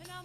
Rama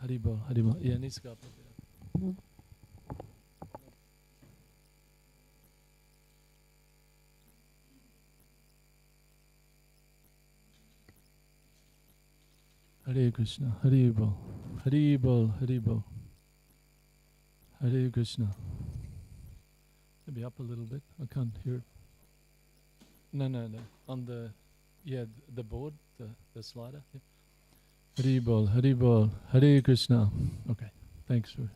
Haribol, Haribol. Yeah, needs to go up a bit. Hare Krishna, Haribol, Haribol, Haribol. Hare Krishna. Maybe up a little bit. I can't hear it. No. On the, the board, the slider. Yeah. Haribol, Haribol, Hare Krishna. Okay, thanks for.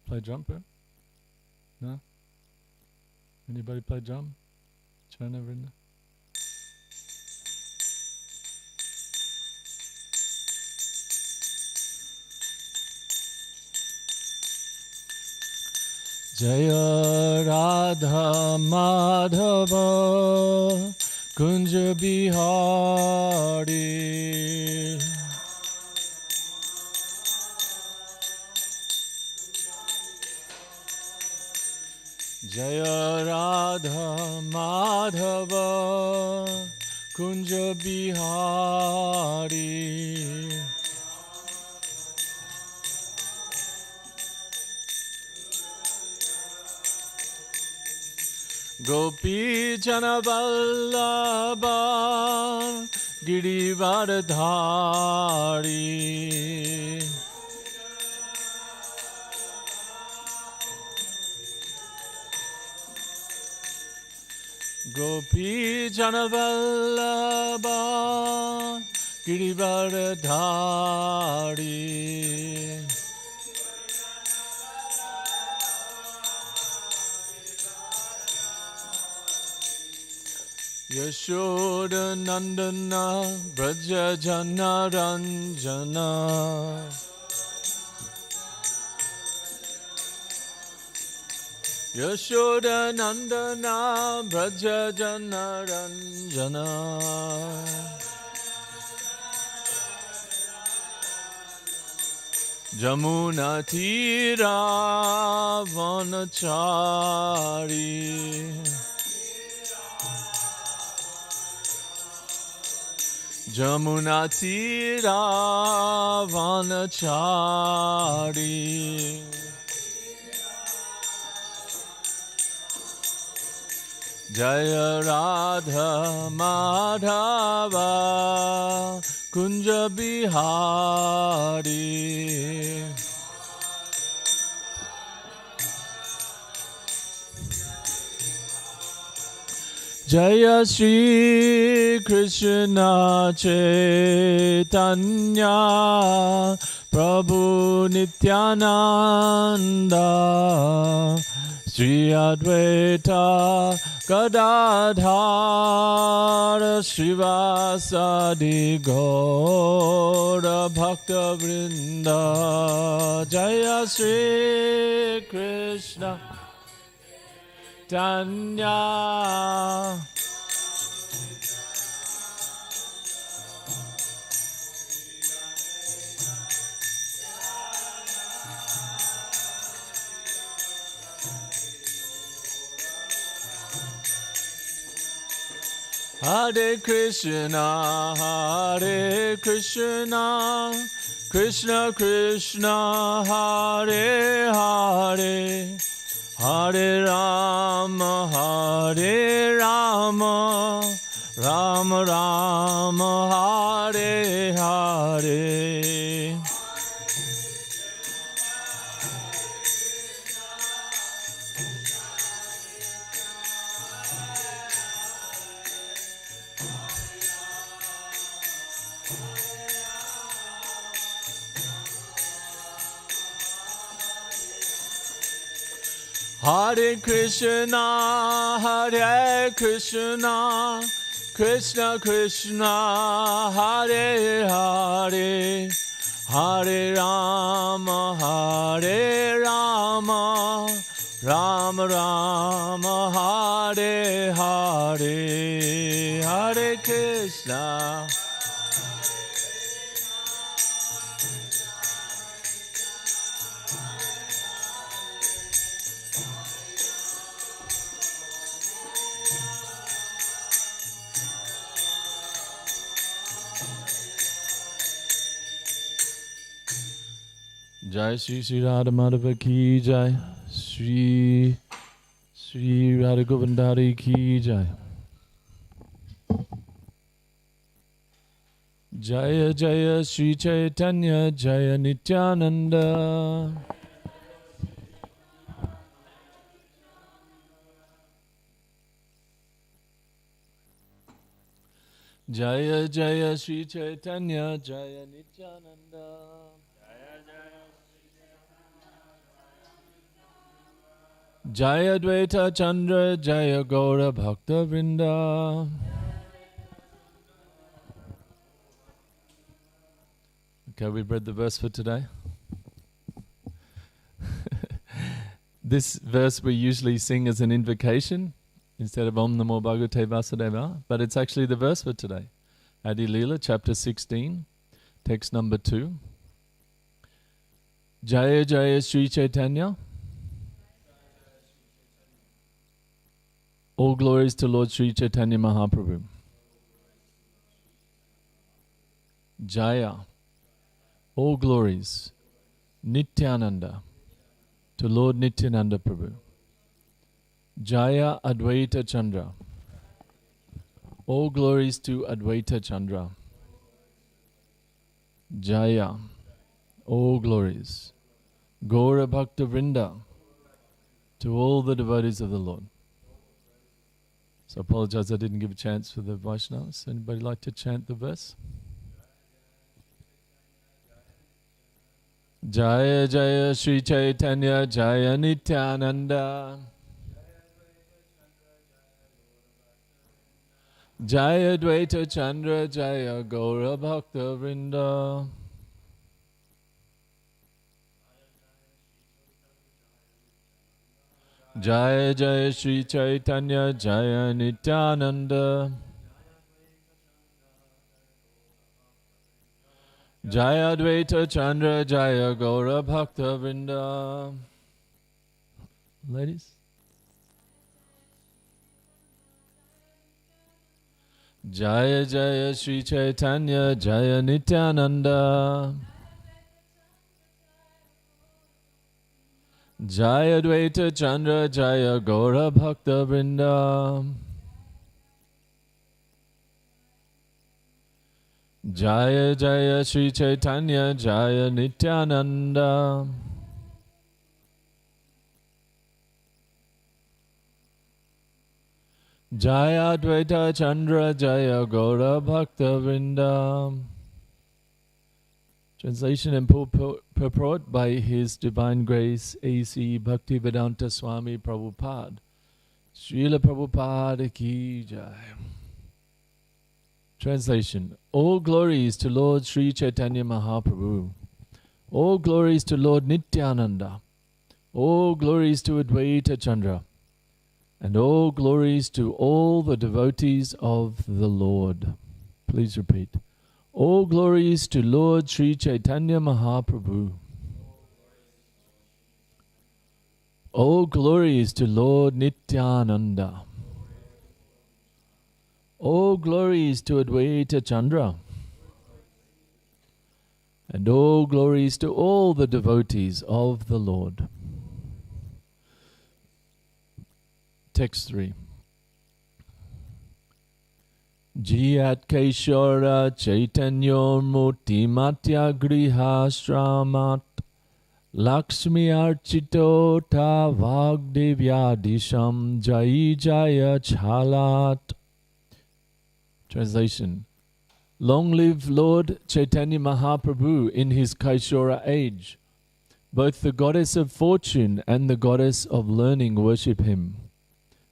Play drum, bro? No? Anybody play drum? China Vrinda? Jaya Radha Madhava Kunja Bihari Jaya Radha Madhava Kunja Bihari Gopi Jana Vallabha Girivardhari Gopi Jana Vallabha Girivardhari Yashoda Nandana Braja Jana Ranjana Yashoda Nandana Braja Jana Ranjana Jamuna Tira Vanachari Jamuna Tira Vanachari Jaya Radha Madhava Kunja Bihari Jaya Shri Krishna Caitanya Prabhu Nityananda Sri Advaita Gadadhara Srivasadi Gaura Bhakta Vrinda Jaya Shri Krishna Tanya Hare Krishna, Hare Krishna, Krishna Krishna, Hare Hare, Hare Rama, Hare Rama, Rama Rama, Hare Hare. Hare Krishna, Hare Krishna, Krishna Krishna, Hare Hare, Hare Rama, Hare Rama, Rama Rama, Hare Hare, Hare Krishna. Jai Shri Shri Radha Madhava Ki Jai. Shri Radha Govardhana Ki Jai. Jaya Jaya Shri Caitanya Jaya Nityananda. Jaya Jaya Shri Caitanya Jaya Nityananda. Jaya Dvaita Chandra Jaya Gaura Bhakta Vrinda. Okay, we've read the verse for today. This verse we usually sing as an invocation instead of Om Namo Bhagavate Vasudeva, but it's actually the verse for today. Adi Leela, chapter 16, text number 2. Jaya Jaya Sri Caitanya. All glories to Lord Sri Chaitanya Mahaprabhu. Jaya. All glories, Nityananda, to Lord Nityananda Prabhu. Jaya Advaita Chandra. All glories to Advaita Chandra. Jaya. All glories. Gaura Bhakta Vrinda. To all the devotees of the Lord. So I apologize I didn't give a chance for the Vaishnavas. Anybody like to chant the verse? Jaya Jaya Sri Chaitanya Jaya Nityananda. Jaya Dvaita Chandra Jaya Gaura Bhakta Vrinda. Jaya Jaya Sri Chaitanya Jaya Nityananda. Jaya Dvaita Chandra Jaya Gaura Bhakta Vrinda. Ladies? Jaya Jaya Sri Chaitanya Jaya Nityananda. Jaya Dvaita Chandra Jaya Gaura Bhakta Vrinda. Jaya Jaya Sri Chaitanya Jaya Nityananda. Jaya Dvaita Chandra Jaya Gaura Bhakta Vrinda. Translation and purport by His Divine Grace A.C. Bhaktivedanta Swami Prabhupada. Srila Prabhupada Ki Jai. Translation. All glories to Lord Sri Chaitanya Mahaprabhu. All glories to Lord Nityananda. All glories to Advaita Chandra. And all glories to all the devotees of the Lord. Please repeat. All glories to Lord Sri Chaitanya Mahaprabhu. All glories to Lord Nityananda. All glories to Advaita Chandra. And all glories to all the devotees of the Lord. Text 3. Jiyat Kaishora Chaitanyor Murti Matya Grihashramat Lakshmi Archito Ta Vagdevyadisham Jai Jaya Chalat. Translation. Long live Lord Chaitanya Mahaprabhu in his Kaishora age. Both the goddess of fortune and the goddess of learning worship him.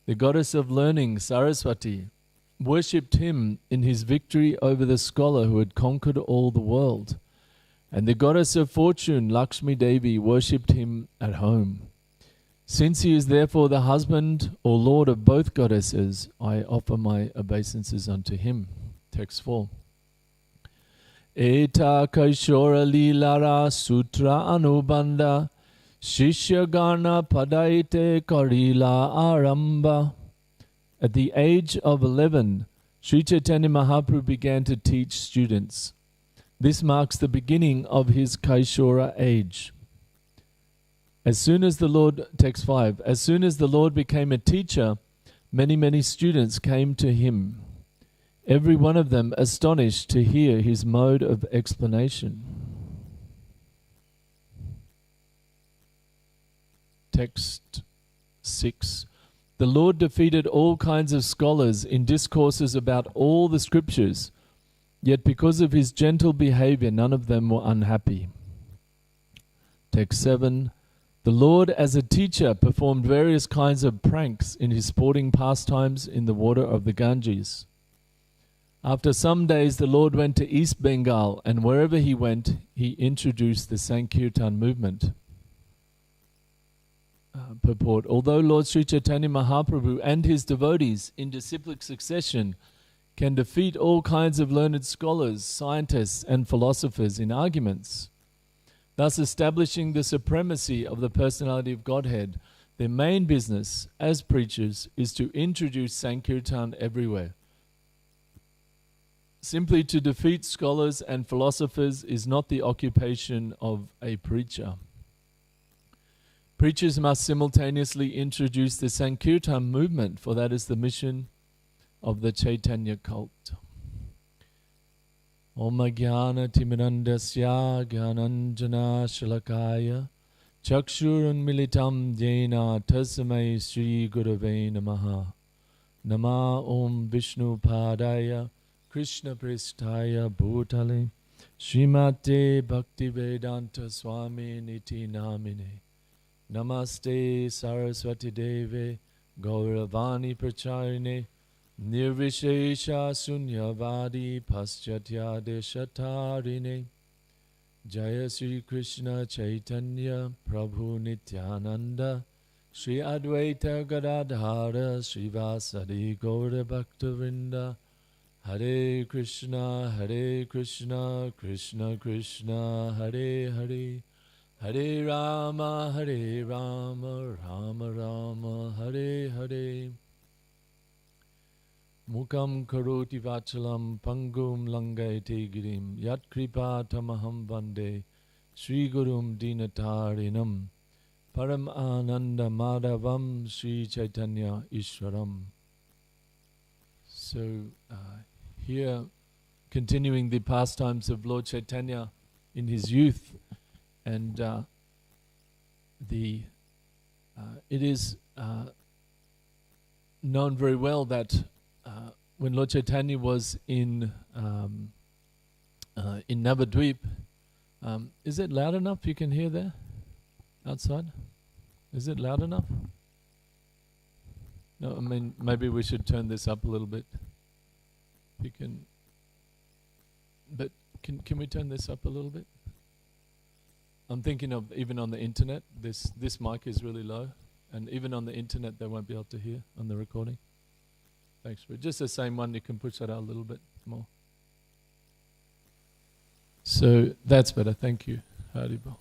The goddess of learning, Saraswati, worshipped him in his victory over the scholar who had conquered all the world. And the goddess of fortune, Lakshmi Devi, worshipped him at home. Since he is therefore the husband or lord of both goddesses, I offer my obeisances unto him. Text 4. Eta Kaishora Lilara Sutra Anubandha Shishya Garna Padaite Karila Aramba. At the age of 11, Sri Chaitanya Mahaprabhu began to teach students. This marks the beginning of his Kaishora age. As soon as the Lord, text 5, as soon as the Lord became a teacher, many students came to him, every one of them astonished to hear his mode of explanation. Text 6. The Lord defeated all kinds of scholars in discourses about all the scriptures, yet because of his gentle behavior, none of them were unhappy. Text 7. The Lord, as a teacher, performed various kinds of pranks in his sporting pastimes in the water of the Ganges. After some days, the Lord went to East Bengal, and wherever he went, he introduced the Sankirtan movement. Purport. Although Lord Sri Chaitanya Mahaprabhu and his devotees in disciplic succession can defeat all kinds of learned scholars, scientists and philosophers in arguments, thus establishing the supremacy of the personality of Godhead, their main business as preachers is to introduce Sankirtan everywhere. Simply to defeat scholars and philosophers is not the occupation of a preacher. Preachers must simultaneously introduce the Sankirtan movement, for that is the mission of the Caitanya cult. Om Jnana Timirandasya Jnananjana Shalakaya Chakshurun Militam Jena Tasmai Sri Gurave Namaha. Nama Om Vishnu Padaya Krishna Prestaya Bhutale Srimate Bhaktivedanta Swami Niti Namine. Namaste Saraswati Deve Gauravani Pracharine Nirvishesha Sunyavadi Paschatya Deshatarine. Jaya Sri Krishna Chaitanya Prabhu Nityananda Sri Advaita Gadadhara Srivasadi Gaura Bhaktavinda. Hare Krishna Krishna Krishna Hare Hare, Hare Rama Rama Rama Hare Hare. Mukam karoti vachalam pangum langayate girim yat kripa tamaham vande Sri Gurum dinatarinam param ananda madhavam Sri Chaitanya Ishwaram. So here, continuing the pastimes of Lord Chaitanya in his youth, and it is known very well that when Lord Chaitanya was in Navadvip, is it loud enough? You can hear there outside? Is it loud enough? No, I mean, maybe we should turn this up a little bit. You can, but can we turn this up a little bit? I'm thinking of even on the internet, this mic is really low, and even on the internet they won't be able to hear on the recording. Thanks, but just the same one, you can push that out a little bit more. So that's better, thank you, Haribol.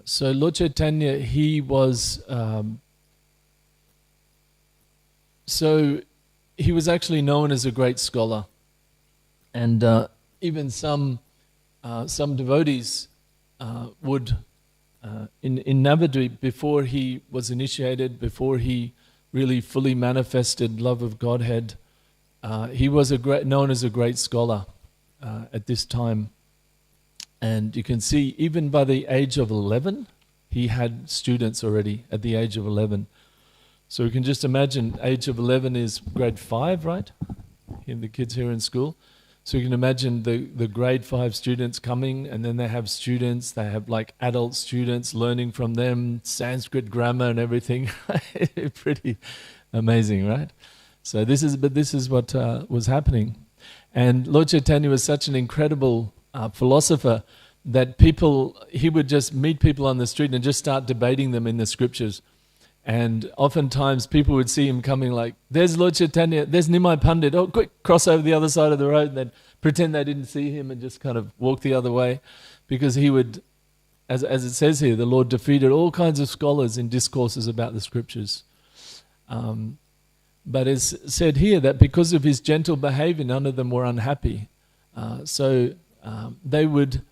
So Lord Chaitanya, he was he was actually known as a great scholar, and even some devotees would in Navadvip, before he was initiated, before he really fully manifested love of Godhead, he was known as a great scholar at this time. And you can see, even by the age of 11, he had students already at the age of 11. So you can just imagine, age of 11 is grade 5, right? In the kids here in school. So you can imagine the grade 5 students coming, and then they have like adult students learning from them, Sanskrit grammar and everything. Pretty amazing, right? So this is what was happening. And Lord Chaitanya was such an incredible philosopher that he would just meet people on the street and just start debating them in the scriptures. And oftentimes people would see him coming like, there's Lord Chaitanya, there's Nimai Pandit, oh quick, cross over the other side of the road, and then pretend they didn't see him and just kind of walk the other way. Because he would, as it says here, the Lord defeated all kinds of scholars in discourses about the scriptures. But it's said here that because of his gentle behavior, none of them were unhappy. So they would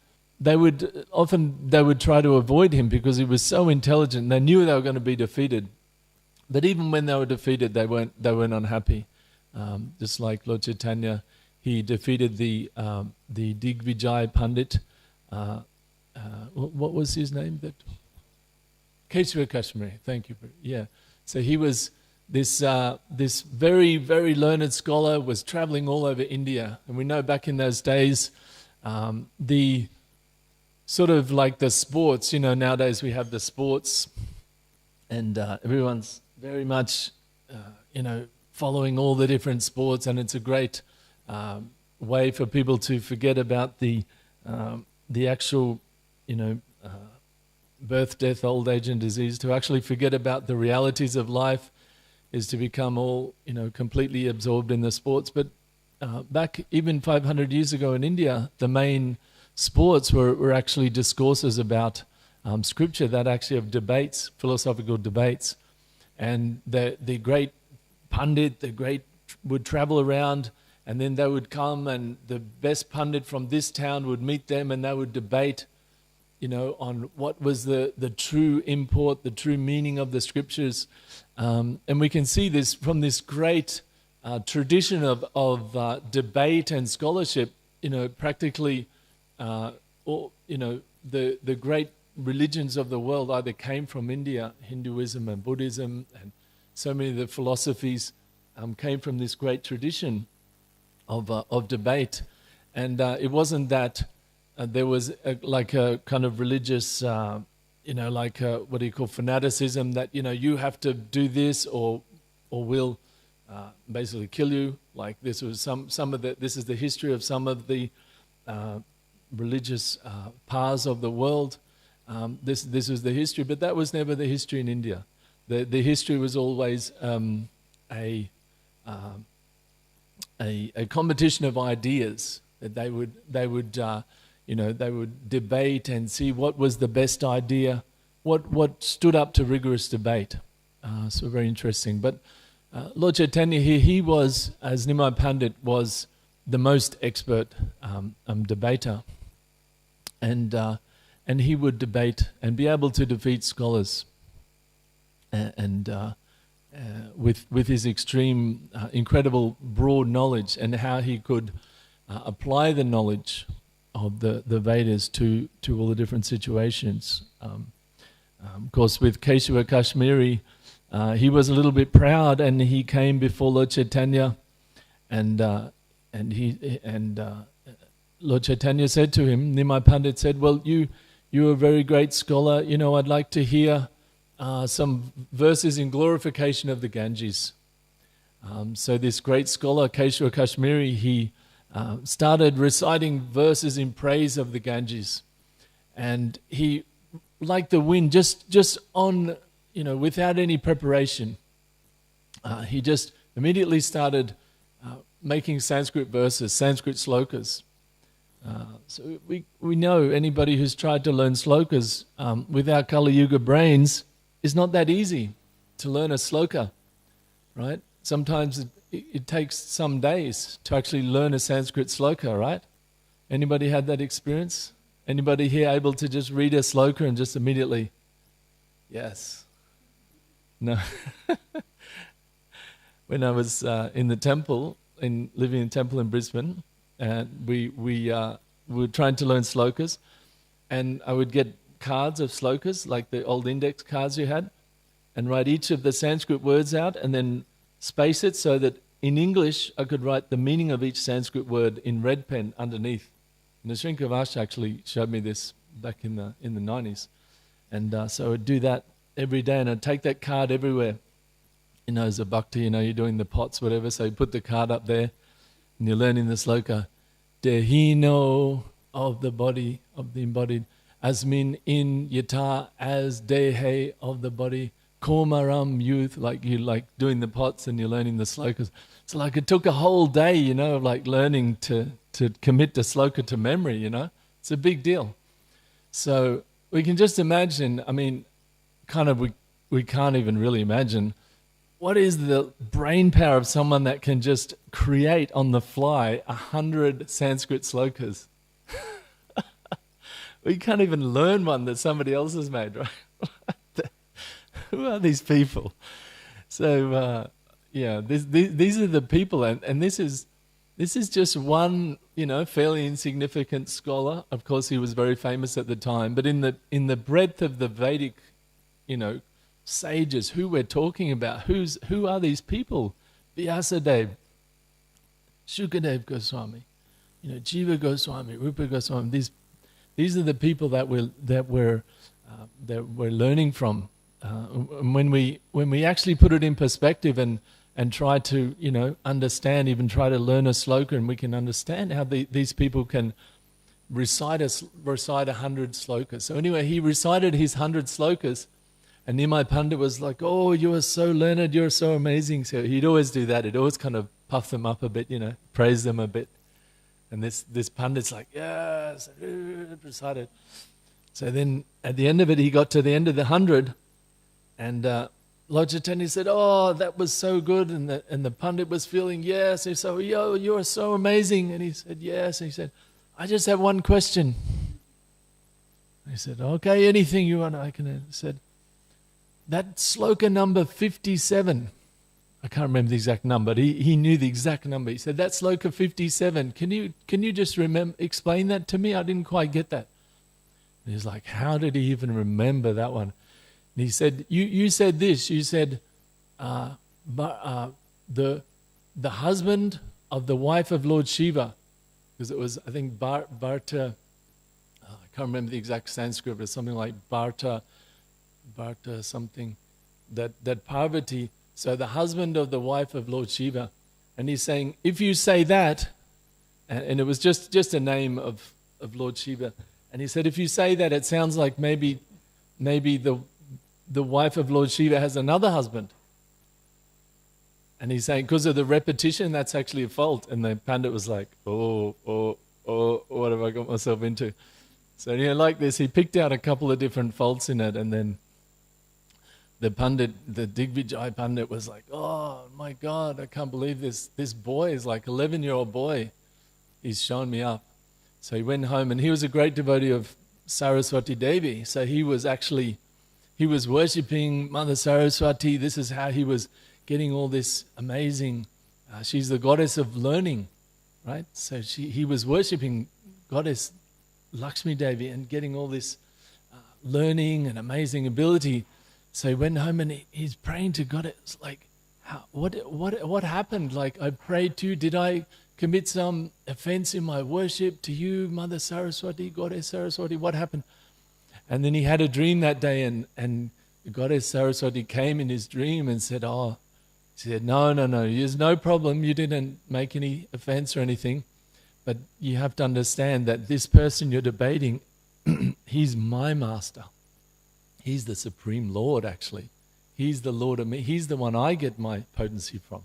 they would try to avoid him because he was so intelligent. They knew they were going to be defeated, but even when they were defeated, they weren't unhappy. Just like Lord Chaitanya, he defeated the Digvijay Pandit. What was his name? That Keshava Kashmiri. Thank you. Yeah. So he was this very, very learned scholar, was traveling all over India, and we know back in those days, the sort of like the sports. Nowadays we have the sports, and everyone's very much following all the different sports, and it's a great way for people to forget about the actual, birth, death, old age, and disease. To actually forget about the realities of life is to become all, completely absorbed in the sports. But back even 500 years ago in India, the main sports were actually discourses about scripture, that actually of debates, philosophical debates. And the great Pandit, would travel around, and then they would come, and the best Pandit from this town would meet them, and they would debate, on what was the true import, the true meaning of the scriptures. And we can see this from this great tradition of debate and scholarship. Practically, the great religions of the world either came from India, Hinduism and Buddhism, and so many of the philosophies came from this great tradition of debate. And it wasn't that there was like a kind of religious, what do you call, fanaticism, that, you have to do this or we'll basically kill you. Like this was some of the, this is the history of some of the religious paths of the world. This was the history, but that was never the history in India. The history was always a competition of ideas, that they would debate and see what was the best idea, what stood up to rigorous debate. So very interesting. But Lord Chaitanya here, he was, as Nimai Pandit, was the most expert debater, and he would debate and be able to defeat scholars, and with his extreme, incredible, broad knowledge, and how he could apply the knowledge of the Vedas to all the different situations. Of course, with Keshava Kashmiri, he was a little bit proud, and he came before Lord Chaitanya, and Lord Chaitanya said to him, Nimai Pandit said, "Well, you're a very great scholar. I'd like to hear some verses in glorification of the Ganges." So this great scholar, Keshava Kashmiri, he started reciting verses in praise of the Ganges, and he, like the wind, just on, without any preparation, he just immediately started making Sanskrit verses, Sanskrit slokas. So we know anybody who's tried to learn slokas with our Kali Yuga brains, it's not that easy to learn a sloka, right? Sometimes it takes some days to actually learn a Sanskrit sloka, right? Anybody had that experience? Anybody here able to just read a sloka and just immediately, yes? No. When I was in the temple, living in a temple in Brisbane, and we were trying to learn slokas, and I would get cards of slokas, like the old index cards you had, and write each of the Sanskrit words out, and then space it so that in English I could write the meaning of each Sanskrit word in red pen underneath. And the Srinkavasha actually showed me this back in the 90s, and so I'd do that every day, and I'd take that card everywhere. As a bhakti, you're doing the pots, whatever, so you put the card up there, and you're learning the sloka. Dehino, of the body, of the embodied, asmin in yata, as dehe, of the body, komaram, youth, like doing the pots and you're learning the slokas. So like it took a whole day, of like learning to commit the sloka to memory, It's a big deal. So we can just imagine, we can't even really imagine what is the brain power of someone that can just create on the fly 100 Sanskrit slokas. We can't even learn one that somebody else has made, right? Who are these people? So, these are the people, and this is just one, fairly insignificant scholar. Of course, he was very famous at the time, but in the breadth of the Vedic, sages, who we're talking about, who are these people? Vyasadeva, Shukadev Goswami, Jiva Goswami, Rupa Goswami. These are the people that we're learning from. When we actually put it in perspective and try to understand, even try to learn a sloka, and we can understand how these people can recite 100 slokas. So anyway, he recited his 100 slokas, and Nimai Pandit was like, "Oh, you are so learned, you're so amazing." So he'd always do that. He'd always kind of puff them up a bit, praise them a bit. And this Pandit's like, "Yes," recited. So then at the end of it, he got to the end of the 100, and Lord Chaitanya said, "Oh, that was so good," and the Pandit was feeling, yes. He said, "Yo, you are so amazing," and he said, "Yes." And he said, "I just have one question." He said, "Okay, anything you want, I can answer." He said, "That sloka number 57, I can't remember the exact number, but he knew the exact number. He said, that sloka 57, can you just explain that to me? I didn't quite get that." And he's like, how did he even remember that one? And he said, you said this, you said, the husband of the wife of Lord Shiva, because it was, I think, Bharta, I can't remember the exact Sanskrit, but something like Bharta something, that Parvati, so the husband of the wife of Lord Shiva. And he's saying, if you say that, and it was just a name of Lord Shiva, and he said, if you say that, it sounds like maybe the wife of Lord Shiva has another husband. And he's saying, because of the repetition, that's actually a fault. And the Pandit was like, oh, what have I got myself into? So like this, he picked out a couple of different faults in it, and then the Pandit, the Digvijay Pandit, was like, "Oh my God, I can't believe this boy is like 11-year-old boy. He's shown me up." So he went home, and he was a great devotee of Saraswati Devi. So he was worshipping Mother Saraswati. This is how he was getting all this amazing. She's the goddess of learning, right? So he was worshipping Goddess Lakshmi Devi and getting all this learning and amazing ability. So he went home and he's praying to God. It's like, what happened? Like, I prayed to you. Did I commit some offense in my worship to you, Mother Saraswati, Goddess Saraswati? What happened? And then he had a dream that day, and Goddess Saraswati came in his dream and said, she said, no, there's no problem. You didn't make any offense or anything. But you have to understand that this person you're debating, he's my master. He's the Supreme Lord, actually. He's the Lord of me. He's the one I get my potency from.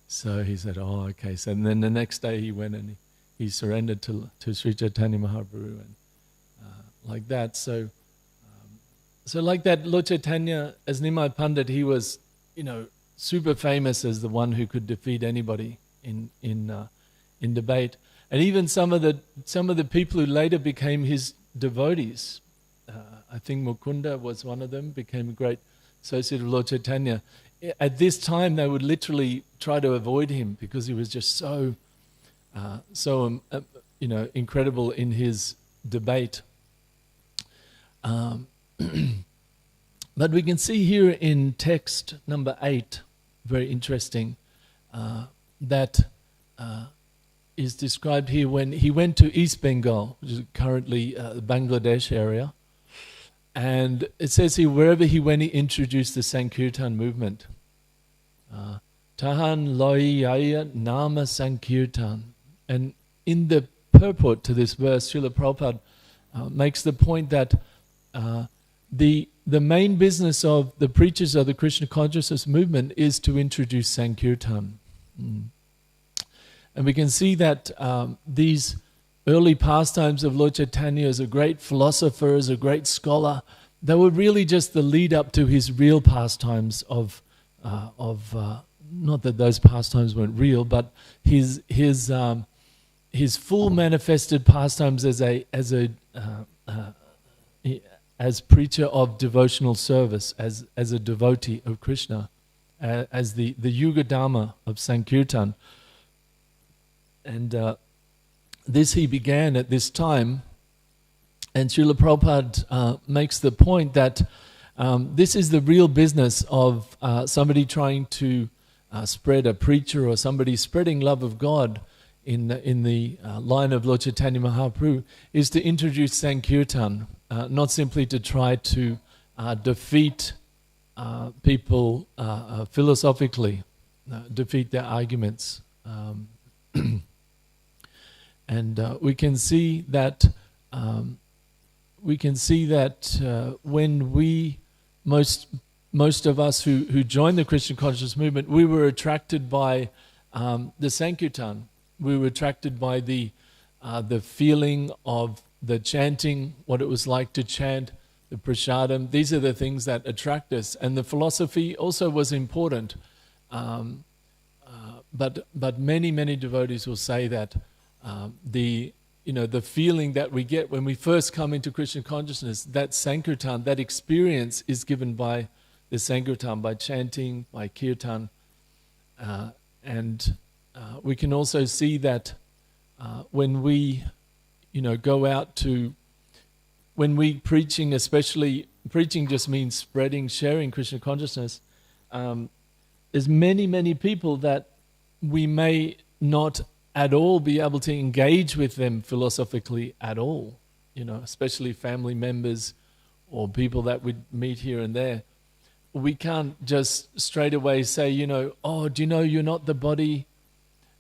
So he said, okay. So then the next day he went and he surrendered to Sri Chaitanya Mahaprabhu, and like that. So like that, Lord Chaitanya, as Nimai Pandit, he was, super famous as the one who could defeat anybody in debate. And even some of the people who later became his devotees, I think Mukunda was one of them, became a great associate of Lord Chaitanya. At this time, they would literally try to avoid him because he was just so incredible in his debate. But we can see here in text number 8, very interesting, that is described here when he went to East Bengal, which is currently the Bangladesh area. And it says here, wherever he went, he introduced the Sankirtan movement. Tahan loyaya nama Sankirtan. And in the purport to this verse, Srila Prabhupada makes the point that the main business of the preachers of the Krishna consciousness movement is to introduce Sankirtan. And we can see that these early pastimes of Lord Chaitanya as a great philosopher, as a great scholar, they were really just the lead up to his real pastimes of not that those pastimes weren't real, but his his full manifested pastimes as preacher of devotional service, as a devotee of Krishna, as the Yuga Dharma of Sankirtan. And this he began at this time. And Srila Prabhupada makes the point that this is the real business of somebody trying to spread, a preacher or somebody spreading love of God in the line of Lord Chaitanya Mahaprabhu, is to introduce Sankirtan, not simply to try to defeat people philosophically, defeat their arguments. And we can see that when we, most of us who joined the Christian consciousness movement, we were attracted by the Sankirtan. We were attracted by the feeling of the chanting, what it was like to chant, the prasadam. These are the things that attract us. And the philosophy also was important. But many devotees will say that the feeling that we get when we first come into Krishna consciousness, that Sankirtan, that experience is given by the Sankirtan, by chanting, by kirtan. And we can also see that when we, go out to, when we preaching, especially, preaching just means spreading, sharing Krishna consciousness. There's many people that we may not at all be able to engage with them philosophically at all, especially family members or people that we meet here and there. We can't just straight away say, oh, do you know you're not the body?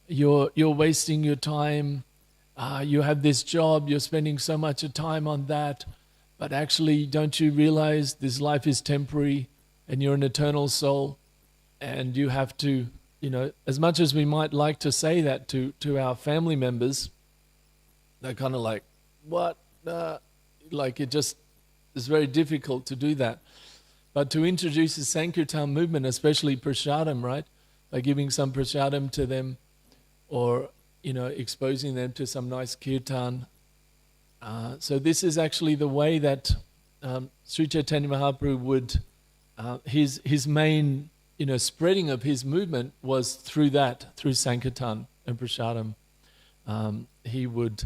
You're wasting your time. You have this job. You're spending so much time on that. But actually, don't you realize this life is temporary and you're an eternal soul? And you have to, as much as we might like to say that to our family members, they're kind of like, what? Like it just is very difficult to do that. But to introduce the Sankirtan movement, especially prasadam, right? By giving some prasadam to them or, exposing them to some nice kirtan. So this is actually the way that Sri Chaitanya Mahaprabhu would, his main, spreading of his movement was through Sankirtan and prasadam. He would,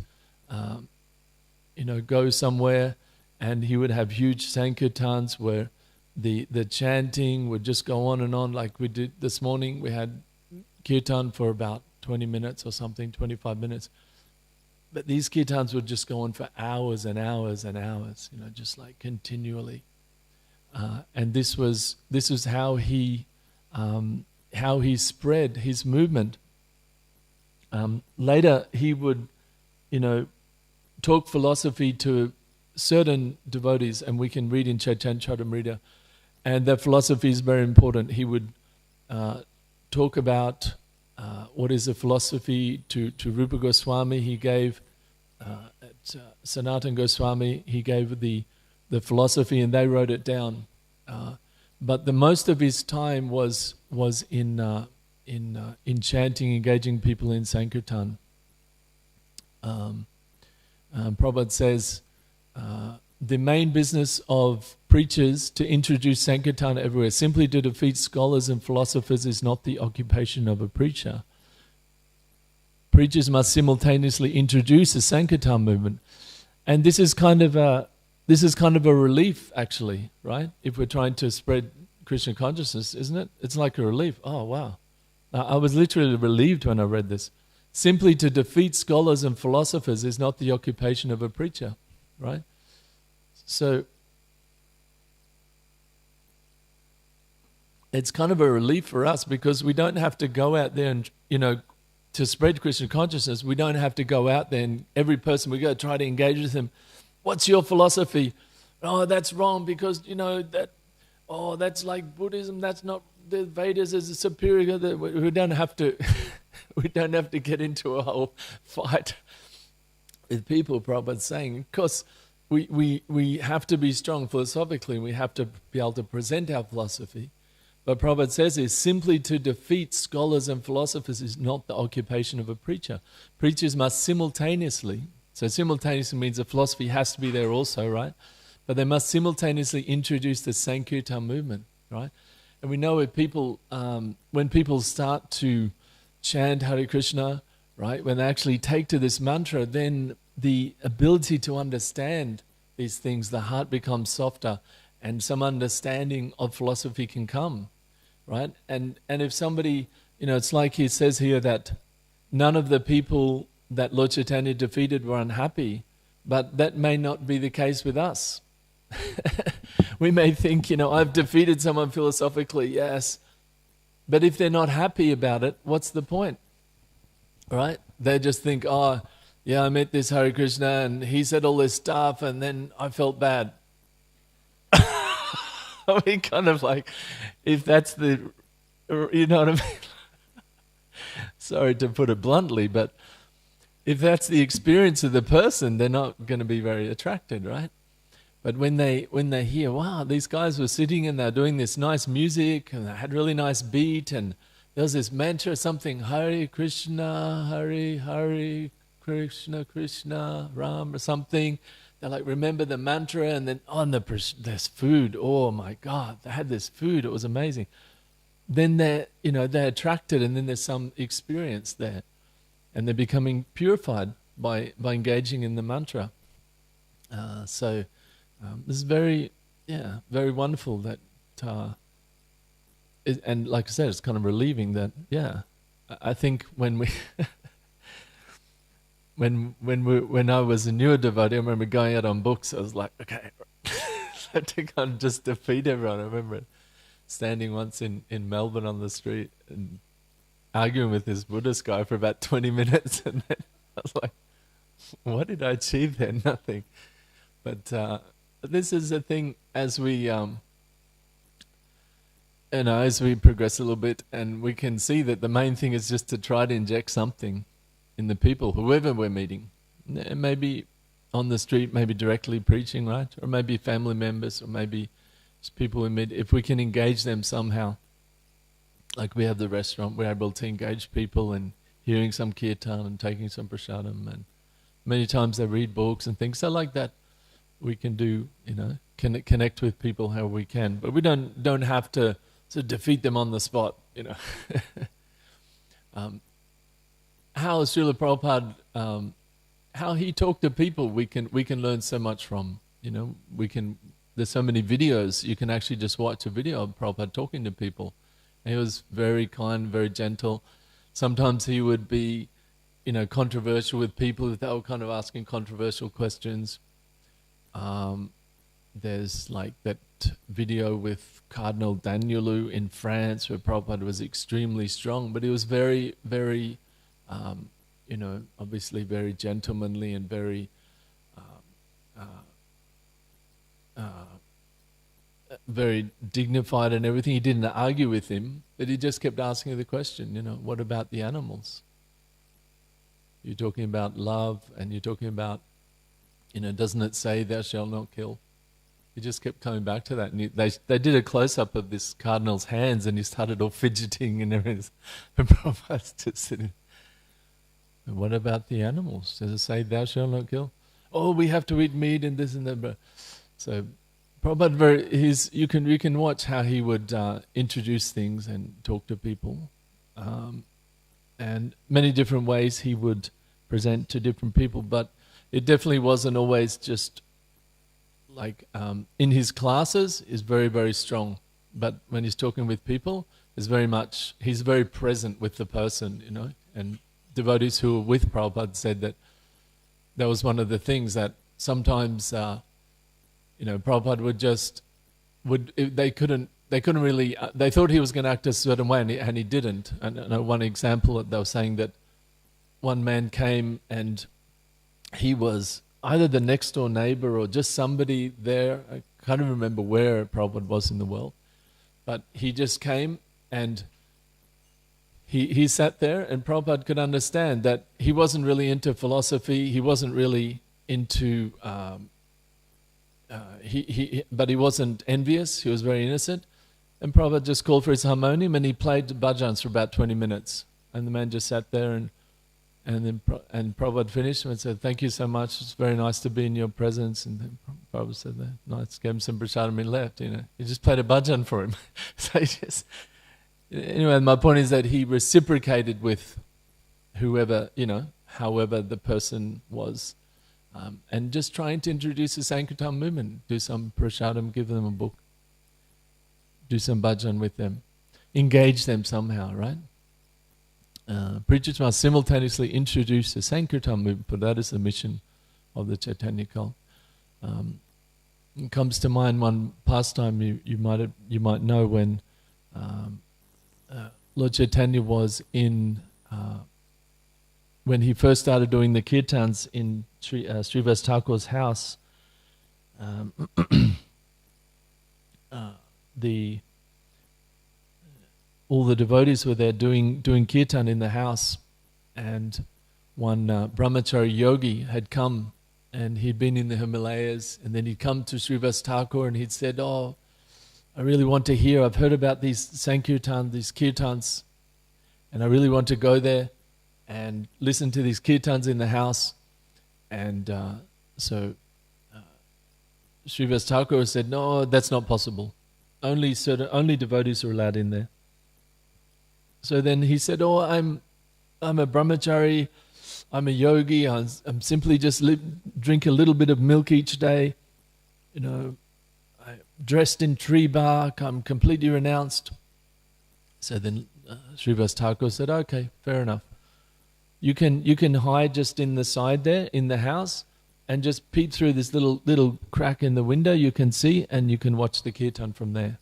go somewhere and he would have huge Sankirtans where the chanting would just go on and on, like we did this morning. We had kirtan for about 20 minutes or something, 25 minutes. But these kirtans would just go on for hours and hours and hours, just like continually. And this was how he spread his movement. Later he would, talk philosophy to certain devotees, and we can read in Chaitanya Caritamrita, and that philosophy is very important. He would talk about what is a philosophy to Rupa Goswami. He gave Sanatana Goswami, he gave the philosophy and they wrote it down. But the most of his time was in chanting, engaging people in Sankirtan. Prabhupada says, the main business of preachers to introduce Sankirtan everywhere, simply to defeat scholars and philosophers, is not the occupation of a preacher. Preachers must simultaneously introduce the Sankirtan movement, and this is kind of a relief, actually, right? If we're trying to spread Krishna consciousness, isn't it? It's like a relief. Oh wow! I was literally relieved when I read this. Simply to defeat scholars and philosophers is not the occupation of a preacher, right? So it's kind of a relief for us because we don't have to go out there and, to spread Krishna consciousness, we don't have to go out there and every person we go try to engage with them. What's your philosophy? Oh, that's wrong because, that's like Buddhism, that's not, the Vedas is a superior. We don't have to we don't have to get into a whole fight with people, Prabhupada's saying, because we have to be strong philosophically, we have to be able to present our philosophy. But Prabhupada says is simply to defeat scholars and philosophers is not the occupation of a preacher. Preachers must simultaneously, so simultaneously means the philosophy has to be there also, right? But they must simultaneously introduce the Sankirtan movement, right? And we know if people, when people start to chant Hare Krishna, right, when they actually take to this mantra, then the ability to understand these things, the heart becomes softer, and some understanding of philosophy can come, right? And if somebody, it's like he says here that none of the people that Lord Chaitanya defeated were unhappy, but that may not be the case with us. We may think, I've defeated someone philosophically, yes, but if they're not happy about it, what's the point? Right? They just think, oh, yeah, I met this Hare Krishna and he said all this stuff and then I felt bad. I mean, kind of like, if that's the, you know what I mean? Sorry to put it bluntly, but if that's the experience of the person, they're not going to be very attracted, right? But when they hear, wow, these guys were sitting and they're doing this nice music and they had really nice beat and there was this mantra, something, Hare Krishna, Hare Krishna, Krishna, Ram, or something. They're like, remember the mantra, and then there's food. Oh my God, they had this food. It was amazing. Then they're attracted, and then there's some experience there, and they're becoming purified by engaging in the mantra. So this is very wonderful that. And like I said, it's kind of relieving that, I think when we, when I was a newer devotee, I remember going out on books, I was like, okay, I think I'll just defeat everyone. I remember standing once in Melbourne on the street and arguing with this Buddhist guy for about 20 minutes, and then I was like, what did I achieve there? Nothing. But this is the thing, as we... as we progress a little bit, and we can see that the main thing is just to try to inject something in the people, whoever we're meeting. Maybe on the street, maybe directly preaching, right? Or maybe family members, or maybe just people we meet. If we can engage them somehow, like we have the restaurant, we're able to engage people and hearing some kirtan and taking some prasadam, and many times they read books and things. So like that, we can do, connect with people how we can. But we don't have to defeat them on the spot, How Srila Prabhupada, how he talked to people, we can learn so much from. There's so many videos, you can actually just watch a video of Prabhupada talking to people. And he was very kind, very gentle. Sometimes he would be, controversial with people if they were kind of asking controversial questions. There's like that video with Cardinal Danielou in France where Prabhupada was extremely strong, but he was very, very, obviously very gentlemanly and very, very dignified and everything. He didn't argue with him, but he just kept asking the question, what about the animals? You're talking about love, and you're talking about, doesn't it say thou shalt not kill? He just kept coming back to that. And they did a close-up of this cardinal's hands, and he started all fidgeting and everything. And Prabhupada's just sitting. What about the animals? Does it say thou shalt not kill? Oh, we have to eat meat and this and that. So Prabhupada, you can watch how he would introduce things and talk to people. And many different ways he would present to different people, but it definitely wasn't always just like in his classes is very, very strong, but when he's talking with people, he's very present with the person, and devotees who were with Prabhupada said that was one of the things that sometimes, Prabhupada they couldn't really, they thought he was going to act a certain way and he didn't. And one example, they were saying that one man came and he was either the next door neighbor or just somebody there. I can't even remember where Prabhupada was in the world. But he just came and he sat there, and Prabhupada could understand that he wasn't really into philosophy. He wasn't really into, but he wasn't envious. He was very innocent. And Prabhupada just called for his harmonium and he played bhajans for about 20 minutes. And the man just sat there and Prabhupada finished and said, "Thank you so much, it's very nice to be in your presence." And then Prabhupada said, "Nice," gave him some prasadam and left, He just played a bhajan for him. So anyway, my point is that he reciprocated with whoever, however the person was. And just trying to introduce the Sankirtan movement, do some prasadam, give them a book, do some bhajan with them, engage them somehow, right? Preachers must simultaneously introduce the Sankirtan movement, but that is the mission of the Caitanya cult. It comes to mind one pastime you might know when Lord Chaitanya was in when he first started doing the kirtans in Srivas Thakur's house. All the devotees were there doing kirtan in the house, and one brahmachari yogi had come, and he'd been in the Himalayas, and then he'd come to Srivas Thakur and he'd said, "Oh, I really want to hear, I've heard about these Sankirtan, these kirtans, and I really want to go there and listen to these kirtans in the house." And so Srivas Thakur said, "No, that's not possible. Only devotees are allowed in there." So then he said, "Oh, I'm a brahmachari, I'm a yogi, I'm simply just drink a little bit of milk each day, I'm dressed in tree bark, I'm completely renounced." So then Srivas Thakur said, "Okay, fair enough. You can hide just in the side there in the house and just peek through this little crack in the window you can see, and you can watch the kirtan from there."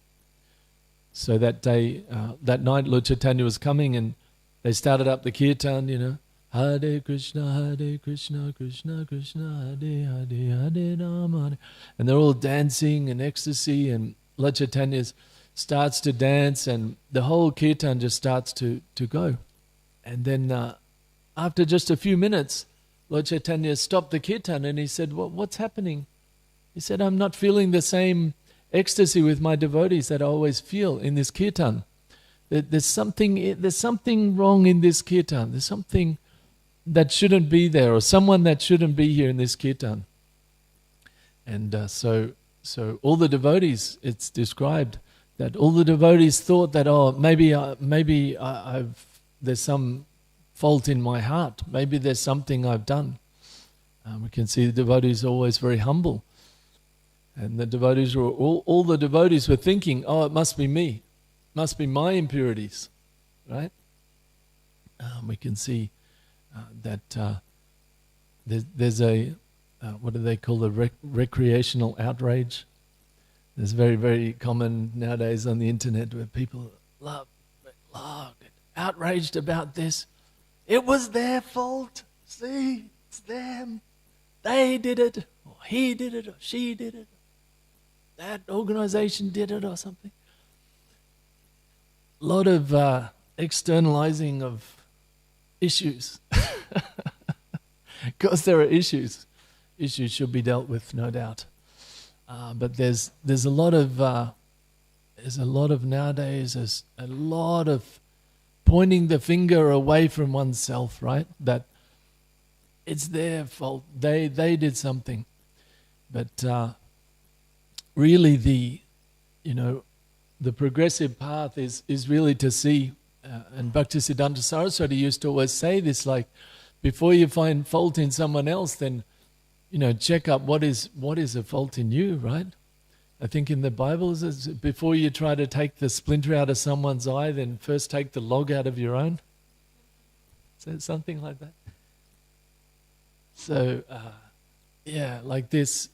So that day, that night, Lord Chaitanya was coming and they started up the kirtan, Hare Krishna, Krishna Krishna, Hare Hare, Hare Rama. And they're all dancing in ecstasy, and Lord Chaitanya starts to dance and the whole kirtan just starts to go. And then after just a few minutes, Lord Chaitanya stopped the kirtan and he said, "What's happening?" He said, "I'm not feeling the same ecstasy with my devotees that I always feel in this kirtan. There's something wrong in this kirtan. There's something that shouldn't be there, or someone that shouldn't be here in this kirtan." And so all the devotees, it's described that all the devotees thought that, "Oh, maybe there's some fault in my heart. Maybe there's something I've done." We can see the devotees are always very humble. And the devotees were all the devotees were thinking, "Oh, it must be me, must be my impurities," right? We can see that there's a what do they call the recreational outrage? There's very, very common nowadays on the internet where people love get outraged about this. It was their fault. See, it's them. They did it, or he did it, or she did it. That organization did it or something. A lot of externalizing of issues. Because there are issues. Issues should be dealt with, no doubt. But there's a lot of nowadays, there's a lot of pointing the finger away from oneself, right? That it's their fault. They did something. But really the progressive path is really to see, and Bhaktisiddhanta Saraswati used to always say this, like, before you find fault in someone else, then check up what is a fault in you, right? I think in the Bible it says, before you try to take the splinter out of someone's eye, then first take the log out of your own. Is that something like that? So like this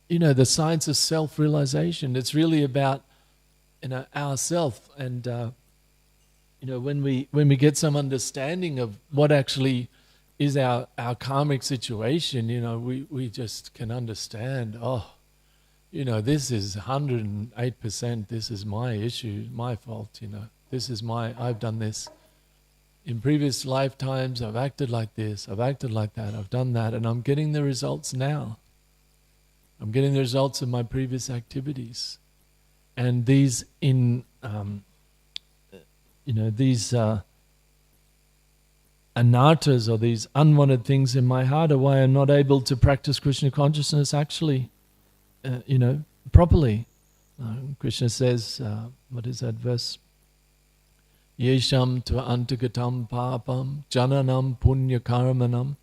the science of self-realization, it's really about ourself, and when we get some understanding of what actually is our karmic situation, we just can understand, this is 108%, this is my issue, my fault, this is I've done this. In previous lifetimes I've acted like this, I've acted like that, I've done that, and I'm getting the results now. I'm getting the results of my previous activities. And these these anarthas, or these unwanted things in my heart, are why I'm not able to practice Krishna consciousness actually, properly. Krishna says, what is that verse? Yesham tva antagatam papam jananam punya karmanam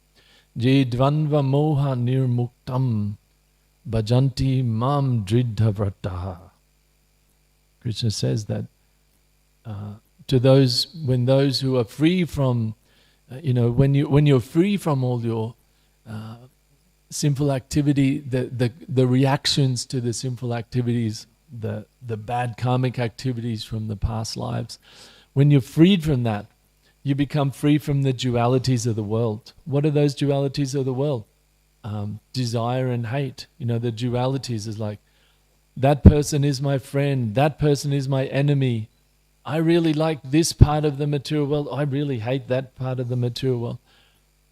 je dvanva moha nirmuktam bhajanti mam dridhavrataha. Krishna says that to those who are free from, when you're free from all your sinful activity, the reactions to the sinful activities, the bad karmic activities from the past lives, when you're freed from that, you become free from the dualities of the world. What are those dualities of the world? Desire and hate. The dualities is like, that person is my friend, that person is my enemy. I really like this part of the material world, I really hate that part of the material world.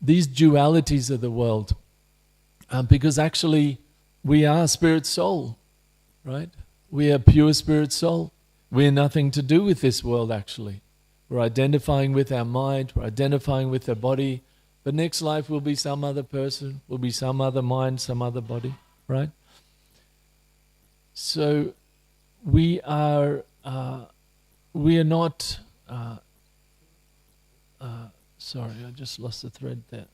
These dualities of the world, because actually we are spirit soul, right? We are pure spirit soul. We have nothing to do with this world actually. We're identifying with our mind, we're identifying with our body, but next life will be some other person, will be some other mind, some other body, right? So we are not, sorry, I just lost the thread there.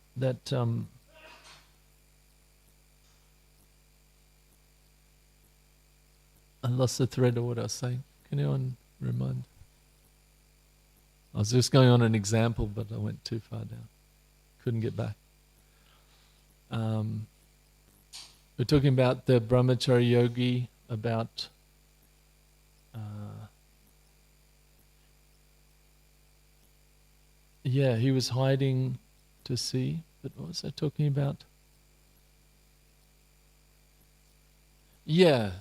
I lost the thread of what I was saying. Can anyone remind? I was just going on an example, but I went too far down. Couldn't get back. We're talking about the brahmachari yogi, about he was hiding to see, but what was I talking about? Yeah,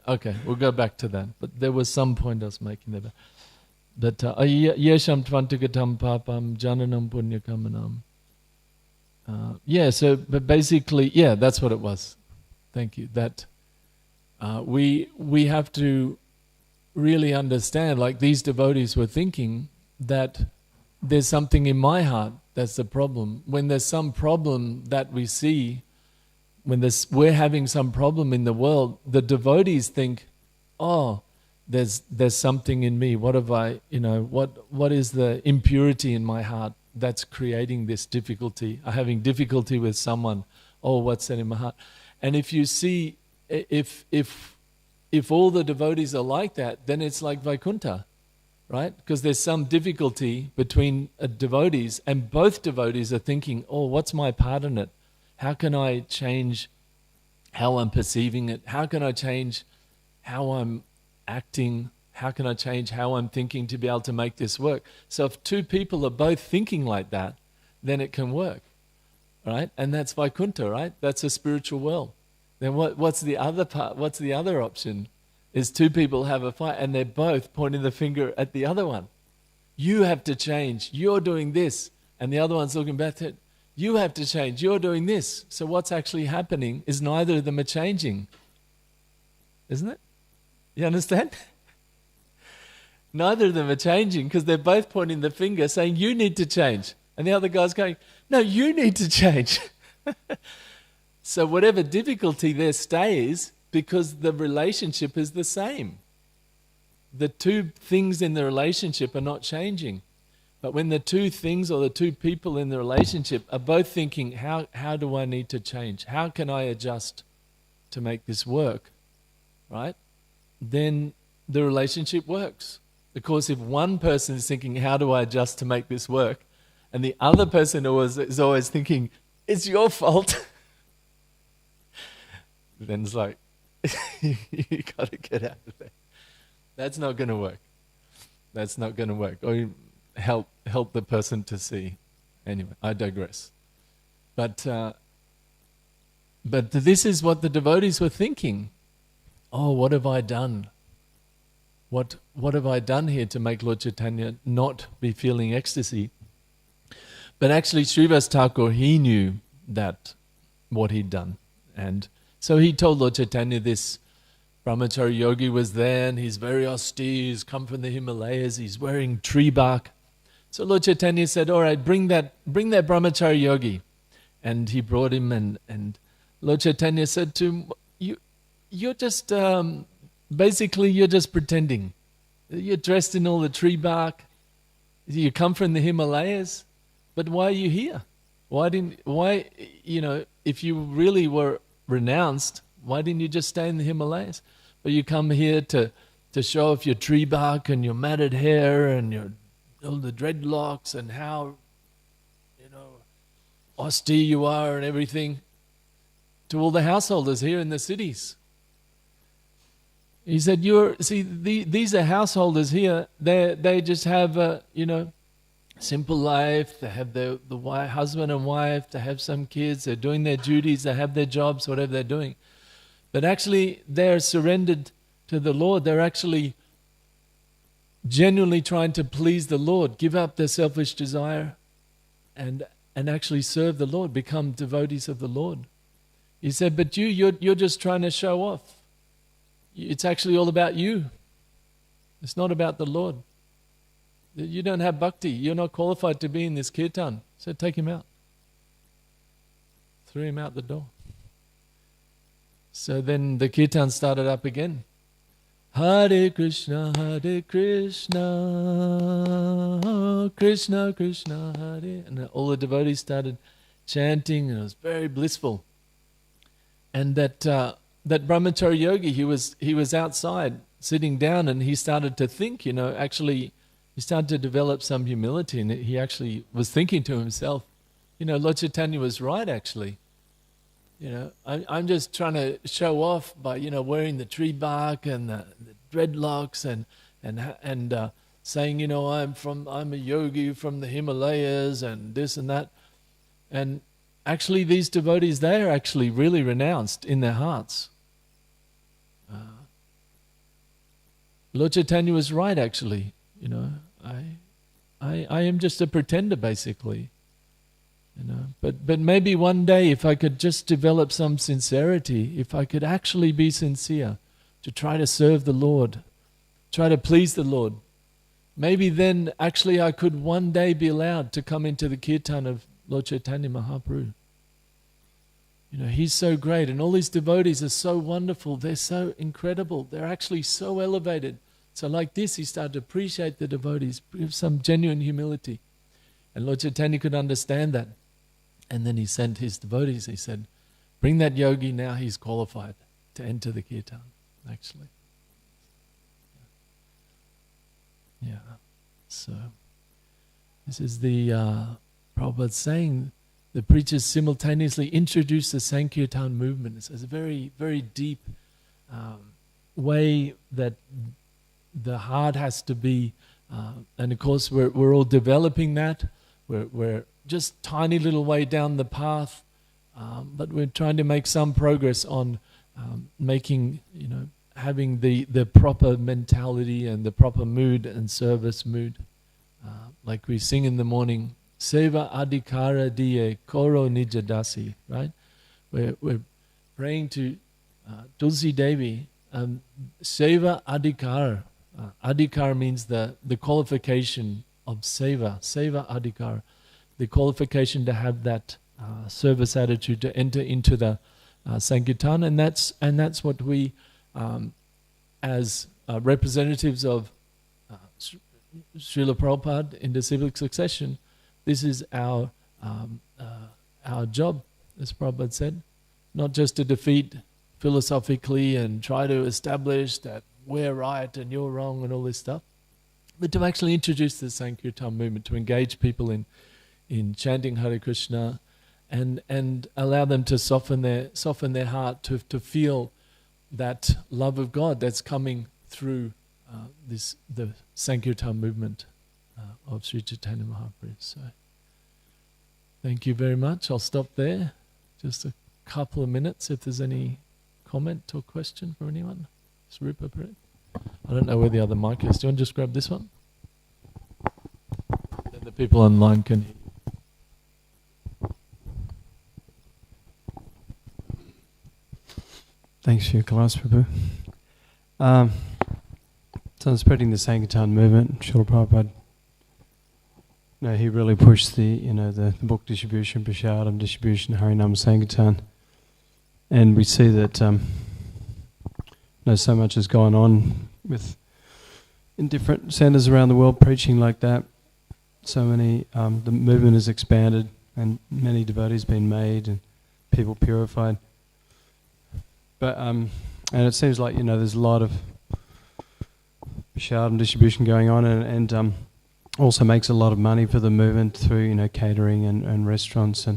okay, we'll go back to that. But there was some point I was making there. That yesham tvantagatam papam jananam punyakamanam. But basically, that's what it was. Thank you. That we have to really understand, like these devotees were thinking, that there's something in my heart that's the problem. When there's some problem that we see, when we're having some problem in the world, the devotees think, oh, there's something in me. What have I, what is the impurity in my heart that's creating this difficulty? I'm having difficulty with someone. Oh, what's that in my heart? And if you see, if all the devotees are like that, then it's like Vaikuntha, right? Because there's some difficulty between devotees, and both devotees are thinking, oh, what's my part in it? How can I change how I'm perceiving it? How can I change how I'm acting? How can I change how I'm thinking to be able to make this work? So if two people are both thinking like that, then it can work, right? And that's Vaikuntha, right? That's a spiritual world. Then what's the other part? What's the other option? Is two people have a fight and they're both pointing the finger at the other one. You have to change. You're doing this. And the other one's looking back at, you have to change. You're doing this. So what's actually happening is neither of them are changing. Isn't it? You understand? Neither of them are changing because they're both pointing the finger saying, you need to change. And the other guy's going, no, you need to change. So whatever difficulty there stays, because the relationship is the same. The two things in the relationship are not changing. But when the two things or the two people in the relationship are both thinking, how do I need to change? How can I adjust to make this work? Right? Then the relationship works. Because if one person is thinking, how do I adjust to make this work? And the other person is always thinking, it's your fault. Then it's like, you got to get out of there. That's not going to work. That's not going to work. Or you help the person to see. Anyway, I digress. But this is what the devotees were thinking. Oh, what have I done? What have I done here to make Lord Chaitanya not be feeling ecstasy? But actually, Srivas Thakur, he knew that what he'd done, and so he told Lord Chaitanya this, Brahmachari yogi was there, and he's very austere, he's come from the Himalayas, he's wearing tree bark. So Lord Chaitanya said, all right, bring that Brahmachari yogi. And he brought him, and Lord Chaitanya said to him, you're just, basically you're just pretending. You're dressed in all the tree bark, you come from the Himalayas, but why are you here? If you really were renounced, why didn't you just stay in the Himalayas? But you come here to show off your tree bark and your matted hair and all the dreadlocks and how, austere you are and everything to all the householders here in the cities. He said, these are householders here. They just have a, simple life. They have the husband and wife. They have some kids. They're doing their duties. They have their jobs, whatever they're doing. But actually, they're surrendered to the Lord. They're actually genuinely trying to please the Lord, give up their selfish desire, and actually serve the Lord, become devotees of the Lord. He said, but you're just trying to show off. It's actually all about you. It's not about the Lord. You don't have bhakti. You're not qualified to be in this kirtan. So take him out. Threw him out the door. So then the kirtan started up again. Hare Krishna, Krishna Krishna, Hare. And all the devotees started chanting, and it was very blissful. And that Brahmachari yogi, he was outside sitting down, and he started to think, actually he started to develop some humility, and he actually was thinking to himself, Lord Chaitanya was right actually. I'm just trying to show off by, wearing the tree bark and the dreadlocks and saying, I'm a yogi from the Himalayas and this and that. And actually these devotees, they are actually really renounced in their hearts. Lord Chaitanya was right actually. I am just a pretender basically. But maybe one day if I could just develop some sincerity, if I could actually be sincere to try to serve the Lord, try to please the Lord, maybe then actually I could one day be allowed to come into the kirtan of Lord Chaitanya Mahaprabhu. He's so great, and all these devotees are so wonderful, they're so incredible, they're actually so elevated. So like this, he started to appreciate the devotees with some genuine humility. And Lord Chaitanya could understand that. And then he sent his devotees, he said, bring that yogi, now he's qualified to enter the kirtan, actually. Yeah. So, this is the Prabhupada saying, the preachers simultaneously introduce the Sankirtan movement. It's a very, very deep way that the heart has to be, and of course we're all developing that. We're just tiny little way down the path, but we're trying to make some progress on making, having the proper mentality and the proper mood and service mood. Like we sing in the morning, Seva Adhikara Diye Koro Nijadasi, right? We're praying to Tulsi Devi, Seva Adhikara. Adhikar means the qualification of seva adhikar, the qualification to have that service attitude, to enter into the Sankirtan, and that's what we, as representatives of Srila Prabhupada in disciplic succession, this is our job, as Prabhupada said, not just to defeat philosophically and try to establish that we're right and you're wrong and all this stuff, but to actually introduce the Sankirtan movement, to engage people in chanting Hare Krishna, and allow them to soften their heart to feel that love of God that's coming through the Sankirtan movement of Sri Chaitanya Mahaprabhu. So, thank you very much. I'll stop there. Just a couple of minutes if there's any comment or question from anyone. Sripa Parit. I don't know where the other mic is. Do you want to just grab this one? Then the people online can hear. Thanks for your class, Prabhu. So spreading the Sankirtan movement, Srila Prabhupada, he really pushed the book distribution, Prasadam distribution, Harinam Sankirtan, and we see that so much has gone on in different centres around the world preaching like that. So many, the movement has expanded, and many devotees been made, and people purified. But and it seems like there's a lot of Prasadam distribution going on, and also makes a lot of money for the movement through catering and restaurants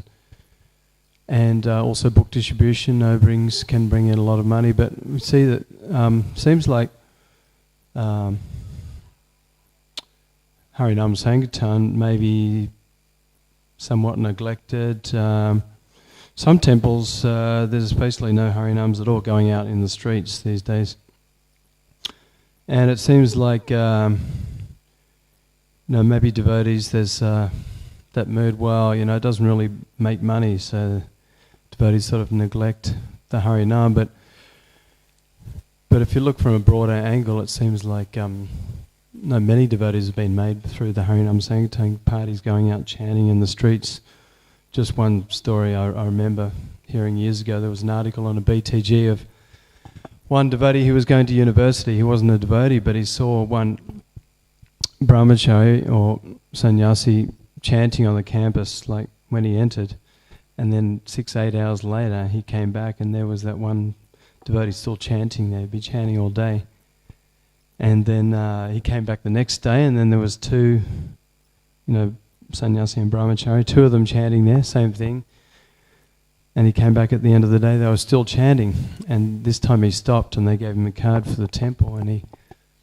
and also book distribution can bring in a lot of money. But we see that seems like Harinam Sankirtan may be somewhat neglected. Some temples there's basically no Harinams at all going out in the streets these days. And it seems like, maybe devotees, there's that mood, it doesn't really make money, so devotees sort of neglect the Harinam. But if you look from a broader angle, it seems like many devotees have been made through the Harinam Sankirtan parties going out chanting in the streets. Just one story I remember hearing years ago, there was an article on a BTG of one devotee who was going to university. He wasn't a devotee, but he saw one brahmachari or sannyasi chanting on the campus like when he entered, and then 6-8 hours later he came back and there was that one devotee still chanting there. He'd be chanting all day, and then he came back the next day, and then there was two sannyasi and brahmachari, two of them chanting there, same thing. And he came back at the end of the day, they were still chanting. And this time he stopped and they gave him a card for the temple, and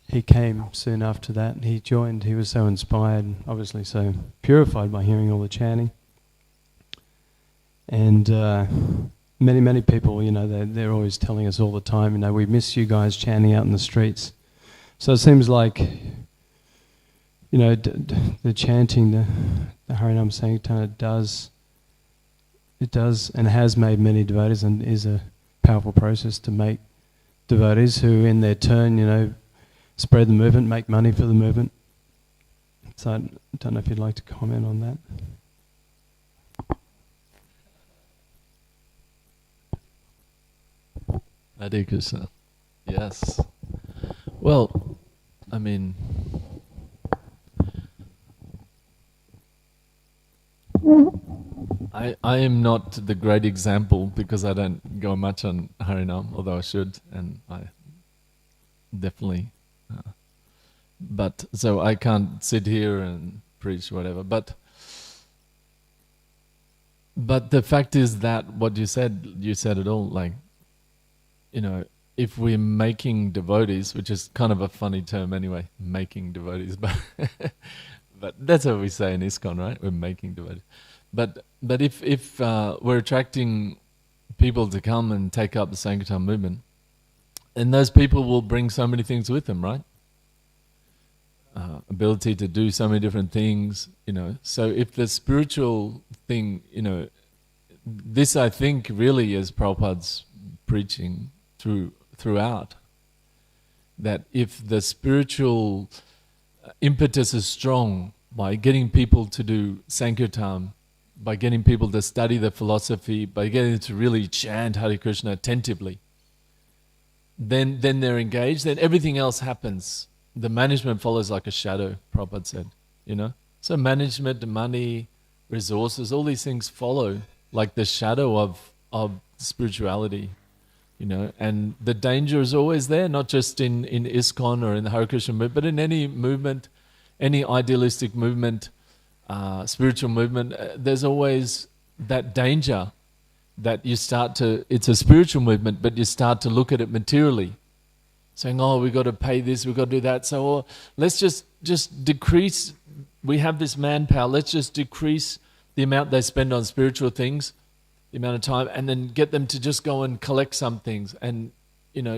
he came soon after that. He joined, he was so inspired, obviously so purified by hearing all the chanting. And many people, they're always telling us all the time, we miss you guys chanting out in the streets. So it seems like, the chanting, the Harinam Sankirtan, it does and has made many devotees, and is a powerful process to make devotees who in their turn, spread the movement, make money for the movement. So I don't know if you'd like to comment on that. Hare Krishna. Yes. Well, I am not the great example because I don't go much on Harinam, although I should, and I definitely. But so I can't sit here and preach whatever. But the fact is that what you said it all. Like, if we're making devotees, which is kind of a funny term anyway, making devotees, but that's what we say in ISKCON, right? We're making devotees. But if we're attracting people to come and take up the Sankirtan movement, and those people will bring so many things with them, right? Ability to do so many different things, So if the spiritual thing, this I think really is Prabhupada's preaching throughout, that if the spiritual impetus is strong by getting people to do Sankirtan, by getting people to study the philosophy, by getting them to really chant Hare Krishna attentively, then they're engaged, then everything else happens. The management follows like a shadow, Prabhupada said, So management, money, resources, all these things follow like the shadow of spirituality, And the danger is always there, not just in ISKCON or in the Hare Krishna movement, but in any movement, any idealistic movement, spiritual movement, there's always that danger that you start to, it's a spiritual movement, but you start to look at it materially, saying, we've got to pay this, we've got to do that, so let's just decrease, we have this manpower, let's just decrease the amount they spend on spiritual things, the amount of time, and then get them to just go and collect some things, and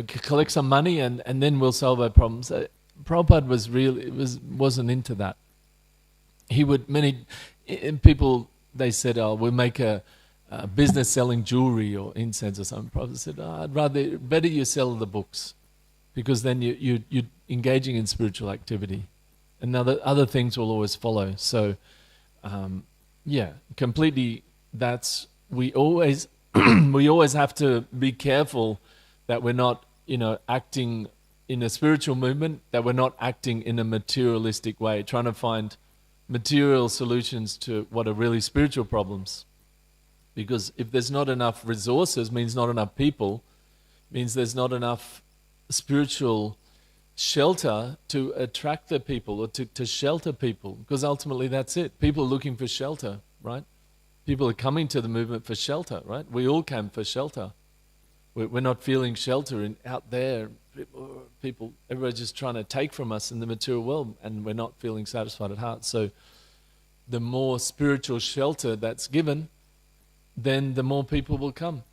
collect some money, and then we'll solve our problems. Prabhupada wasn't into that. He would, many people, they said, we'll make a business selling jewelry or incense or something. Prabhupada said, better you sell the books. because then you're engaging in spiritual activity, and other things will always follow. So, completely. We always we always have to be careful that we're not, acting in a spiritual movement, that we're not acting in a materialistic way, trying to find material solutions to what are really spiritual problems. Because if there's not enough resources, means not enough people, means there's not enough spiritual shelter to attract the people, or to shelter people. Because ultimately that's it. People are looking for shelter, right? People are coming to the movement for shelter, right? We all came for shelter. We're not feeling shelter out there. Everybody's just trying to take from us in the material world, and we're not feeling satisfied at heart. So the more spiritual shelter that's given, then the more people will come.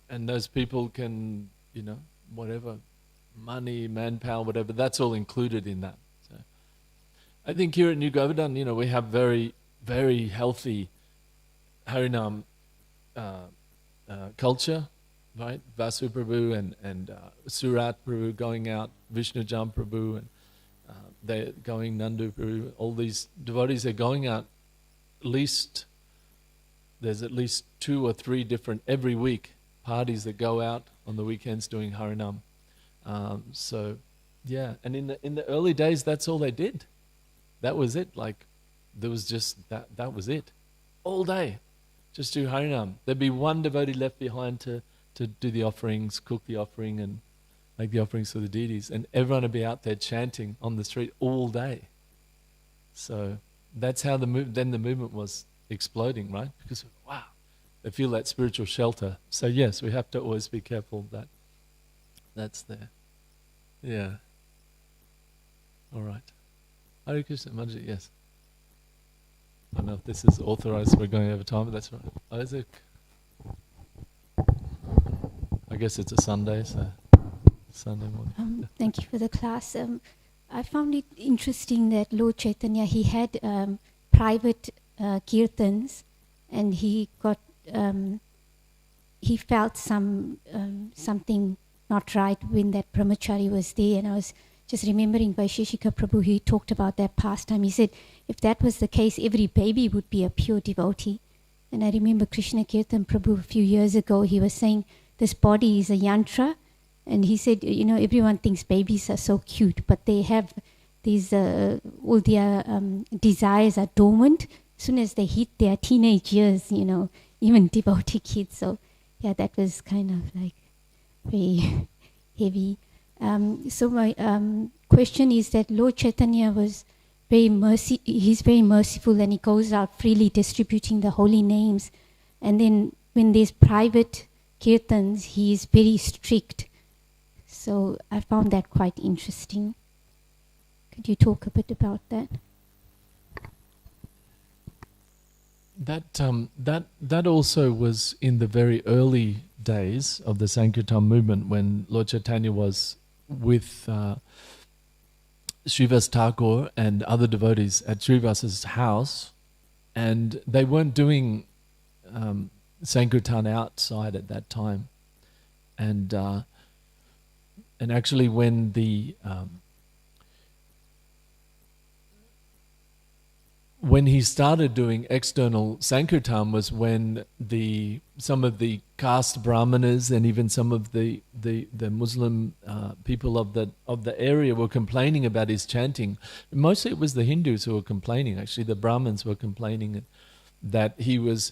And those people can, whatever, money, manpower, whatever, that's all included in that. So I think here at New Govardhana, we have very, very healthy Harinam culture, right? Vasu Prabhu and Surat Prabhu going out, Vishnu Jam Prabhu, and they're going, Nandu Prabhu, all these devotees are going out. There's at least 2 or 3 different, every week, parties that go out on the weekends doing Harinam. And in the early days, that's all they did. That was it. Like, there was just that was it. All day, just do Harinam. There'd be one devotee left behind to do the offerings, cook the offering, and make the offerings for the deities. And everyone would be out there chanting on the street all day. So that's how the movement was exploding, right? Because, wow, they feel that spiritual shelter. So yes, we have to always be careful that that's there. Yeah. All right. Hare Krishna, Manji, yes. I don't know if this is authorized, we're going over time, but that's right. Isaac? I guess it's a Sunday, so Sunday morning. Thank you for the class. I found it interesting that Lord Caitanya, he had private kirtans, and he felt something not right when that brahmachari was there. And I was just remembering Vaisheshika Prabhu, he talked about that pastime. He said, if that was the case, every baby would be a pure devotee. And I remember Krishna Kirtan Prabhu a few years ago, he was saying, this body is a yantra. And he said, everyone thinks babies are so cute, but they have these, all their desires are dormant. As soon as they hit their teenage years, even devotee kids. So, yeah, that was kind of like very heavy. So my question is that Lord Chaitanya was he's very merciful, and he goes out freely distributing the holy names. And then when there's private kirtans, he is very strict. So I found that quite interesting. Could you talk a bit about that? That also was in the very early days of the Sankirtan movement, when Lord Chaitanya was with Srivas Thakur and other devotees at Srivas's house, and they weren't doing Sankirtan outside at that time. And actually when when he started doing external Sankirtan was when some of the caste brahmanas and even some of the Muslim people of the area were complaining about his chanting. Mostly it was the Hindus who were complaining. Actually, the Brahmins were complaining that he was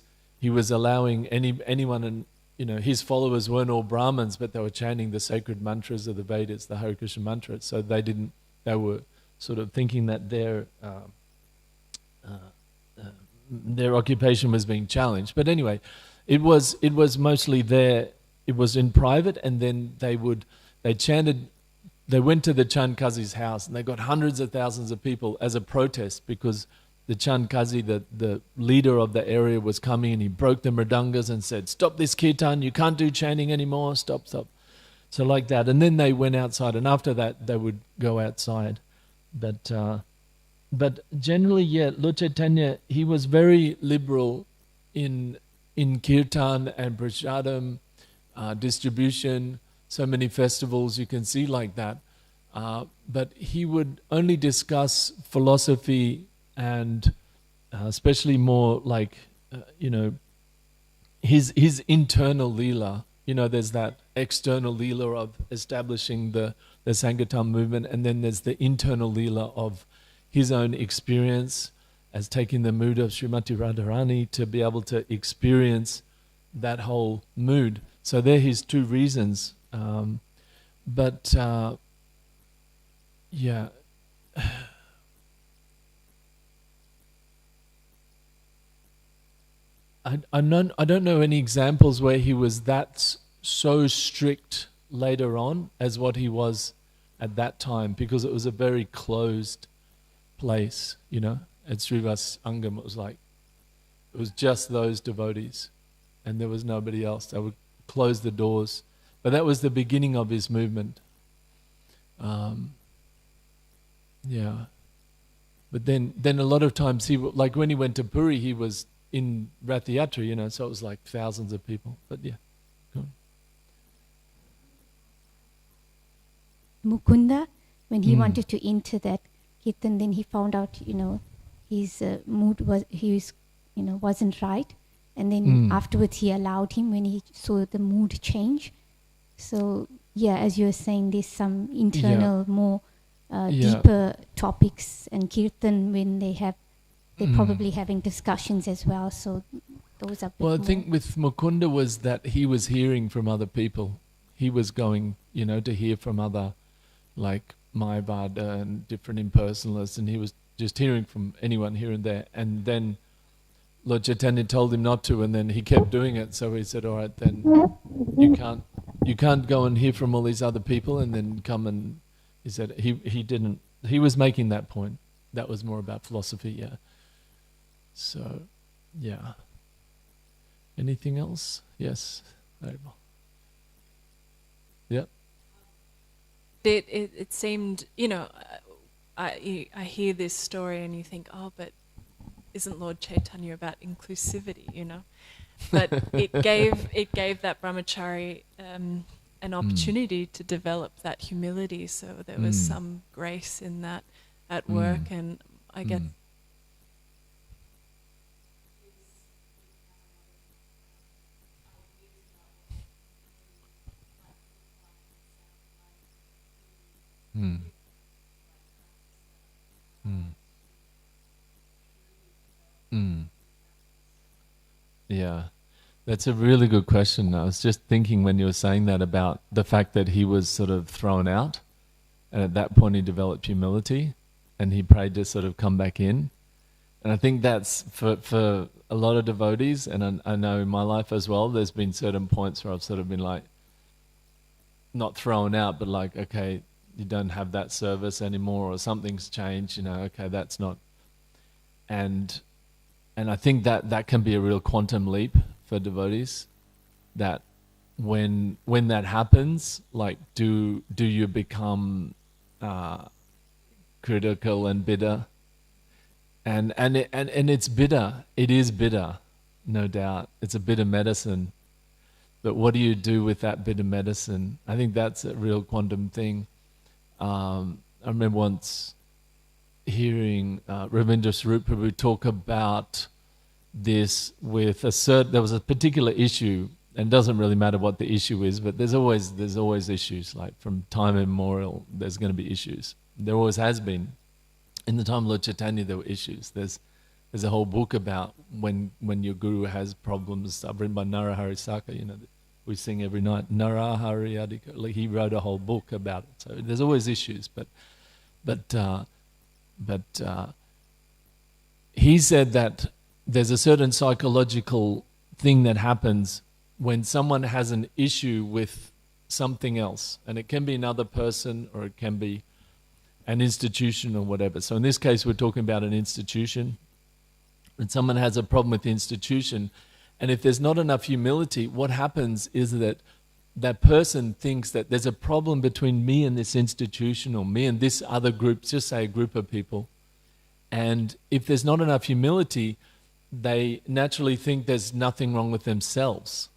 allowing anyone, and his followers weren't all Brahmins, but they were chanting the sacred mantras of the Vedas, the Hare Krishna mantra. So they were sort of thinking that their occupation was being challenged. But anyway, it was mostly there. It was in private, and then they chanted. They went to the Chand Kazi's house, and they got hundreds of thousands of people as a protest, because the Chand Kazi, the leader of the area, was coming, and he broke the mridangas and said, "Stop this kirtan! You can't do chanting anymore. Stop!" So like that, and then they went outside, and after that they would go outside, But generally, Lord Chaitanya, he was very liberal in kirtan and prasadam distribution. so many festivals you can see like that. But he would only discuss philosophy and especially more like, his internal lila. There's that external lila of establishing the Sankirtan movement, and then there's the internal lila of his own experience as taking the mood of Srimati Radharani to be able to experience that whole mood. So they're his two reasons. Yeah. I don't know any examples where he was that so strict later on as what he was at that time, because it was a very closed place, At Srivas Angam it was just those devotees and there was nobody else. They would close the doors. But that was the beginning of his movement. Yeah. But then a lot of times like when he went to Puri, he was in Rath Yatra, so it was like thousands of people. But yeah. Go on. Mukunda, when he wanted to enter that kirtan, then he found out, his mood wasn't right. And then afterwards he allowed him when he saw the mood change. So, yeah, as you were saying, there's some internal, more deeper topics and kirtan when they're probably having discussions as well. So those are I think with Mukunda was that he was hearing from other people. He was going, to hear from other, like Mayavada and different impersonalists, and he was just hearing from anyone here and there. And then Lord Chaitanya told him not to, and then he kept doing it. So he said, all right, then you can't go and hear from all these other people and then come and... He said he was making that point. That was more about philosophy, yeah. So, yeah. Anything else? Yes. Yep. It seemed, I hear this story and you think, oh, but isn't Lord Chaitanya about inclusivity, But it gave that brahmachari an opportunity to develop that humility. So there was some grace in that at work, and I get. Yeah. That's a really good question. I was just thinking when you were saying that about the fact that he was sort of thrown out, and at that point he developed humility and he prayed to sort of come back in. And I think that's for a lot of devotees, and I know in my life as well, there's been certain points where I've sort of been like, not thrown out, but like, okay, you don't have that service anymore, or something's changed, okay, that's not. And I think that can be a real quantum leap for devotees, that when that happens, like do you become critical and bitter? And it's bitter. It is bitter, no doubt. It's a bitter medicine. But what do you do with that bitter medicine? I think that's a real quantum thing. I remember once hearing Ravindra Swarup Prabhu talk about this with there was a particular issue, and it doesn't really matter what the issue is, but there's always issues. Like from time immemorial, there's going to be issues. There always has been. In the time of Lord Chaitanya, there were issues. There's a whole book about when your guru has problems, written by Narahari Saka. We sing every night. Narahari Adhika. Like he wrote a whole book about it. So there's always issues, but he said that there's a certain psychological thing that happens when someone has an issue with something else, and it can be another person or it can be an institution or whatever. So in this case, we're talking about an institution. When someone has a problem with the institution, and if there's not enough humility, what happens is that person thinks that there's a problem between me and this institution, or me and this other group, just say a group of people. And if there's not enough humility, they naturally think there's nothing wrong with themselves.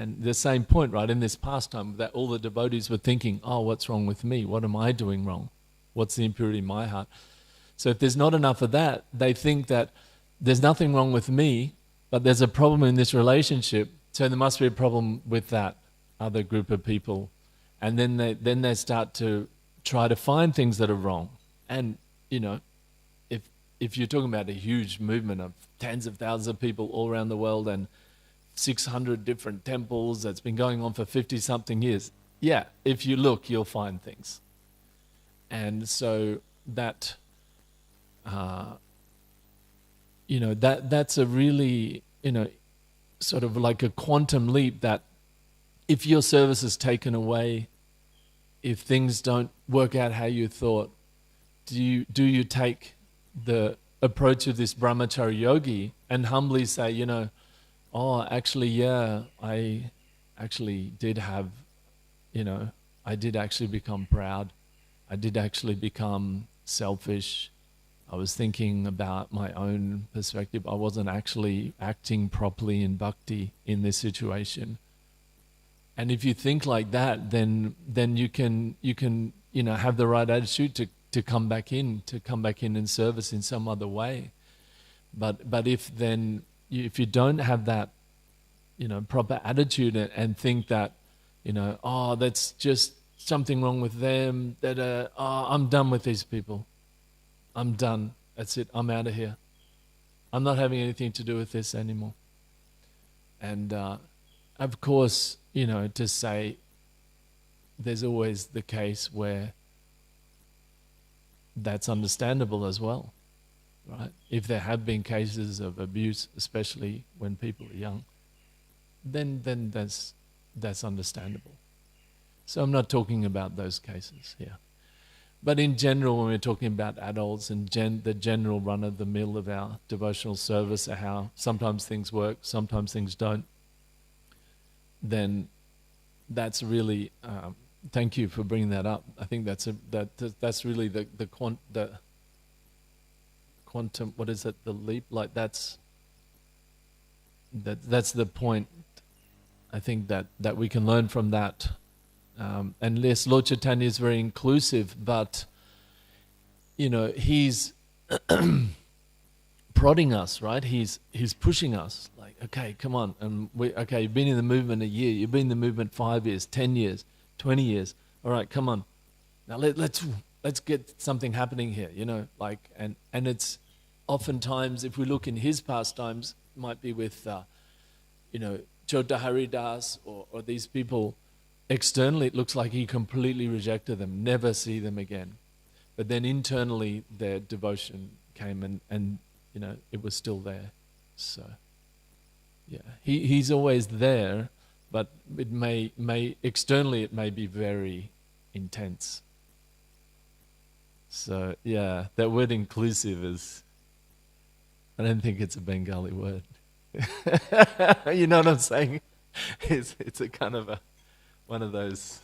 And the same point, right, in this pastime, that all the devotees were thinking, oh, what's wrong with me? What am I doing wrong? What's the impurity in my heart? So if there's not enough of that, they think that there's nothing wrong with me, but there's a problem in this relationship, so there must be a problem with that other group of people. And then they start to try to find things that are wrong. And, if you're talking about a huge movement of tens of thousands of people all around the world and 600 different temples that's been going on for 50-something years, yeah, if you look, you'll find things. And so that, that's a really, sort of like a quantum leap, that if your service is taken away, if things don't work out how you thought, do you take the approach of this brahmachari yogi and humbly say, oh, actually, yeah, I actually did have, I did actually become proud. I did actually become selfish. I was thinking about my own perspective. I wasn't actually acting properly in bhakti in this situation. And if you think like that, then you can have the right attitude to come back in service in some other way. But if you don't have that proper attitude and think that oh, that's just something wrong with them, that I'm done with these people, I'm done, that's it, I'm out of here, I'm not having anything to do with this anymore. And of course, to say there's always the case where that's understandable as well, right? If there have been cases of abuse, especially when people are young, then that's understandable. So I'm not talking about those cases here. But in general, when we're talking about adults and the general run-of-the-mill of our devotional service, how sometimes things work, sometimes things don't, then that's really, thank you for bringing that up. I think that's really the quantum, what is it, the leap? Like that's the point, I think, that we can learn from that. And yes, Lord Chaitanya is very inclusive, but he's prodding us, right? He's pushing us, like, okay, come on, and you've been in the movement a year, you've been in the movement 5 years, 10 years, 20 years. All right, come on, now let's get something happening here, and it's oftentimes, if we look in his pastimes, might be with Chota Haridas or these people. Externally, it looks like he completely rejected them, never see them again. But then internally, their devotion came and it was still there. So, yeah, he's always there, but it may externally it may be very intense. So, yeah, that word inclusive is, I don't think it's a Bengali word. You know what I'm saying? It's a kind of one of those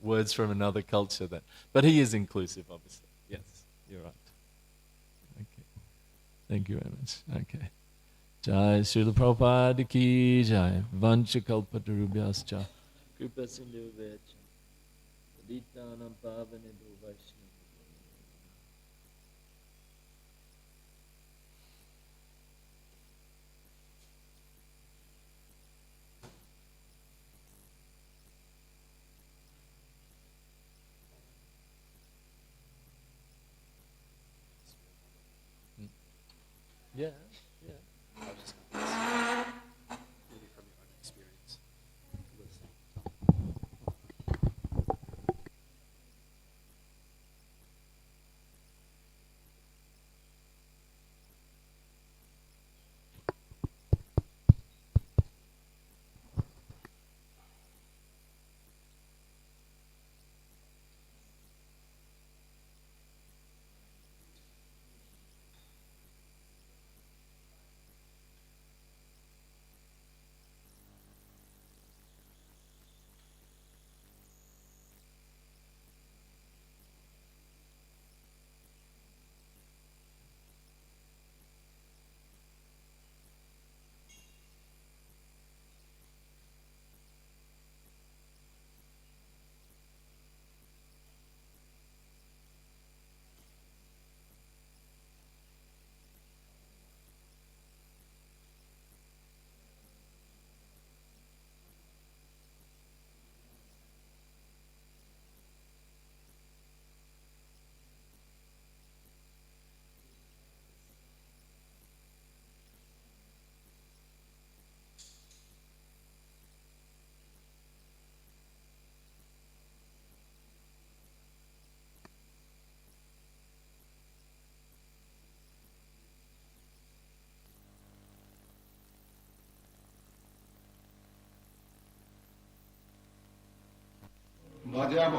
words from another culture but he is inclusive, obviously. Yes, you're right. Okay. Thank you very much. Okay. Jai Srila Prabhupada ki jai. Vancha kalpatarubhyascha. Kripa sindhu vecha. Paditanam pavanebhu vaishnava. Yeah, yeah. I was just going to ask, maybe from your own experience, listening. Jaya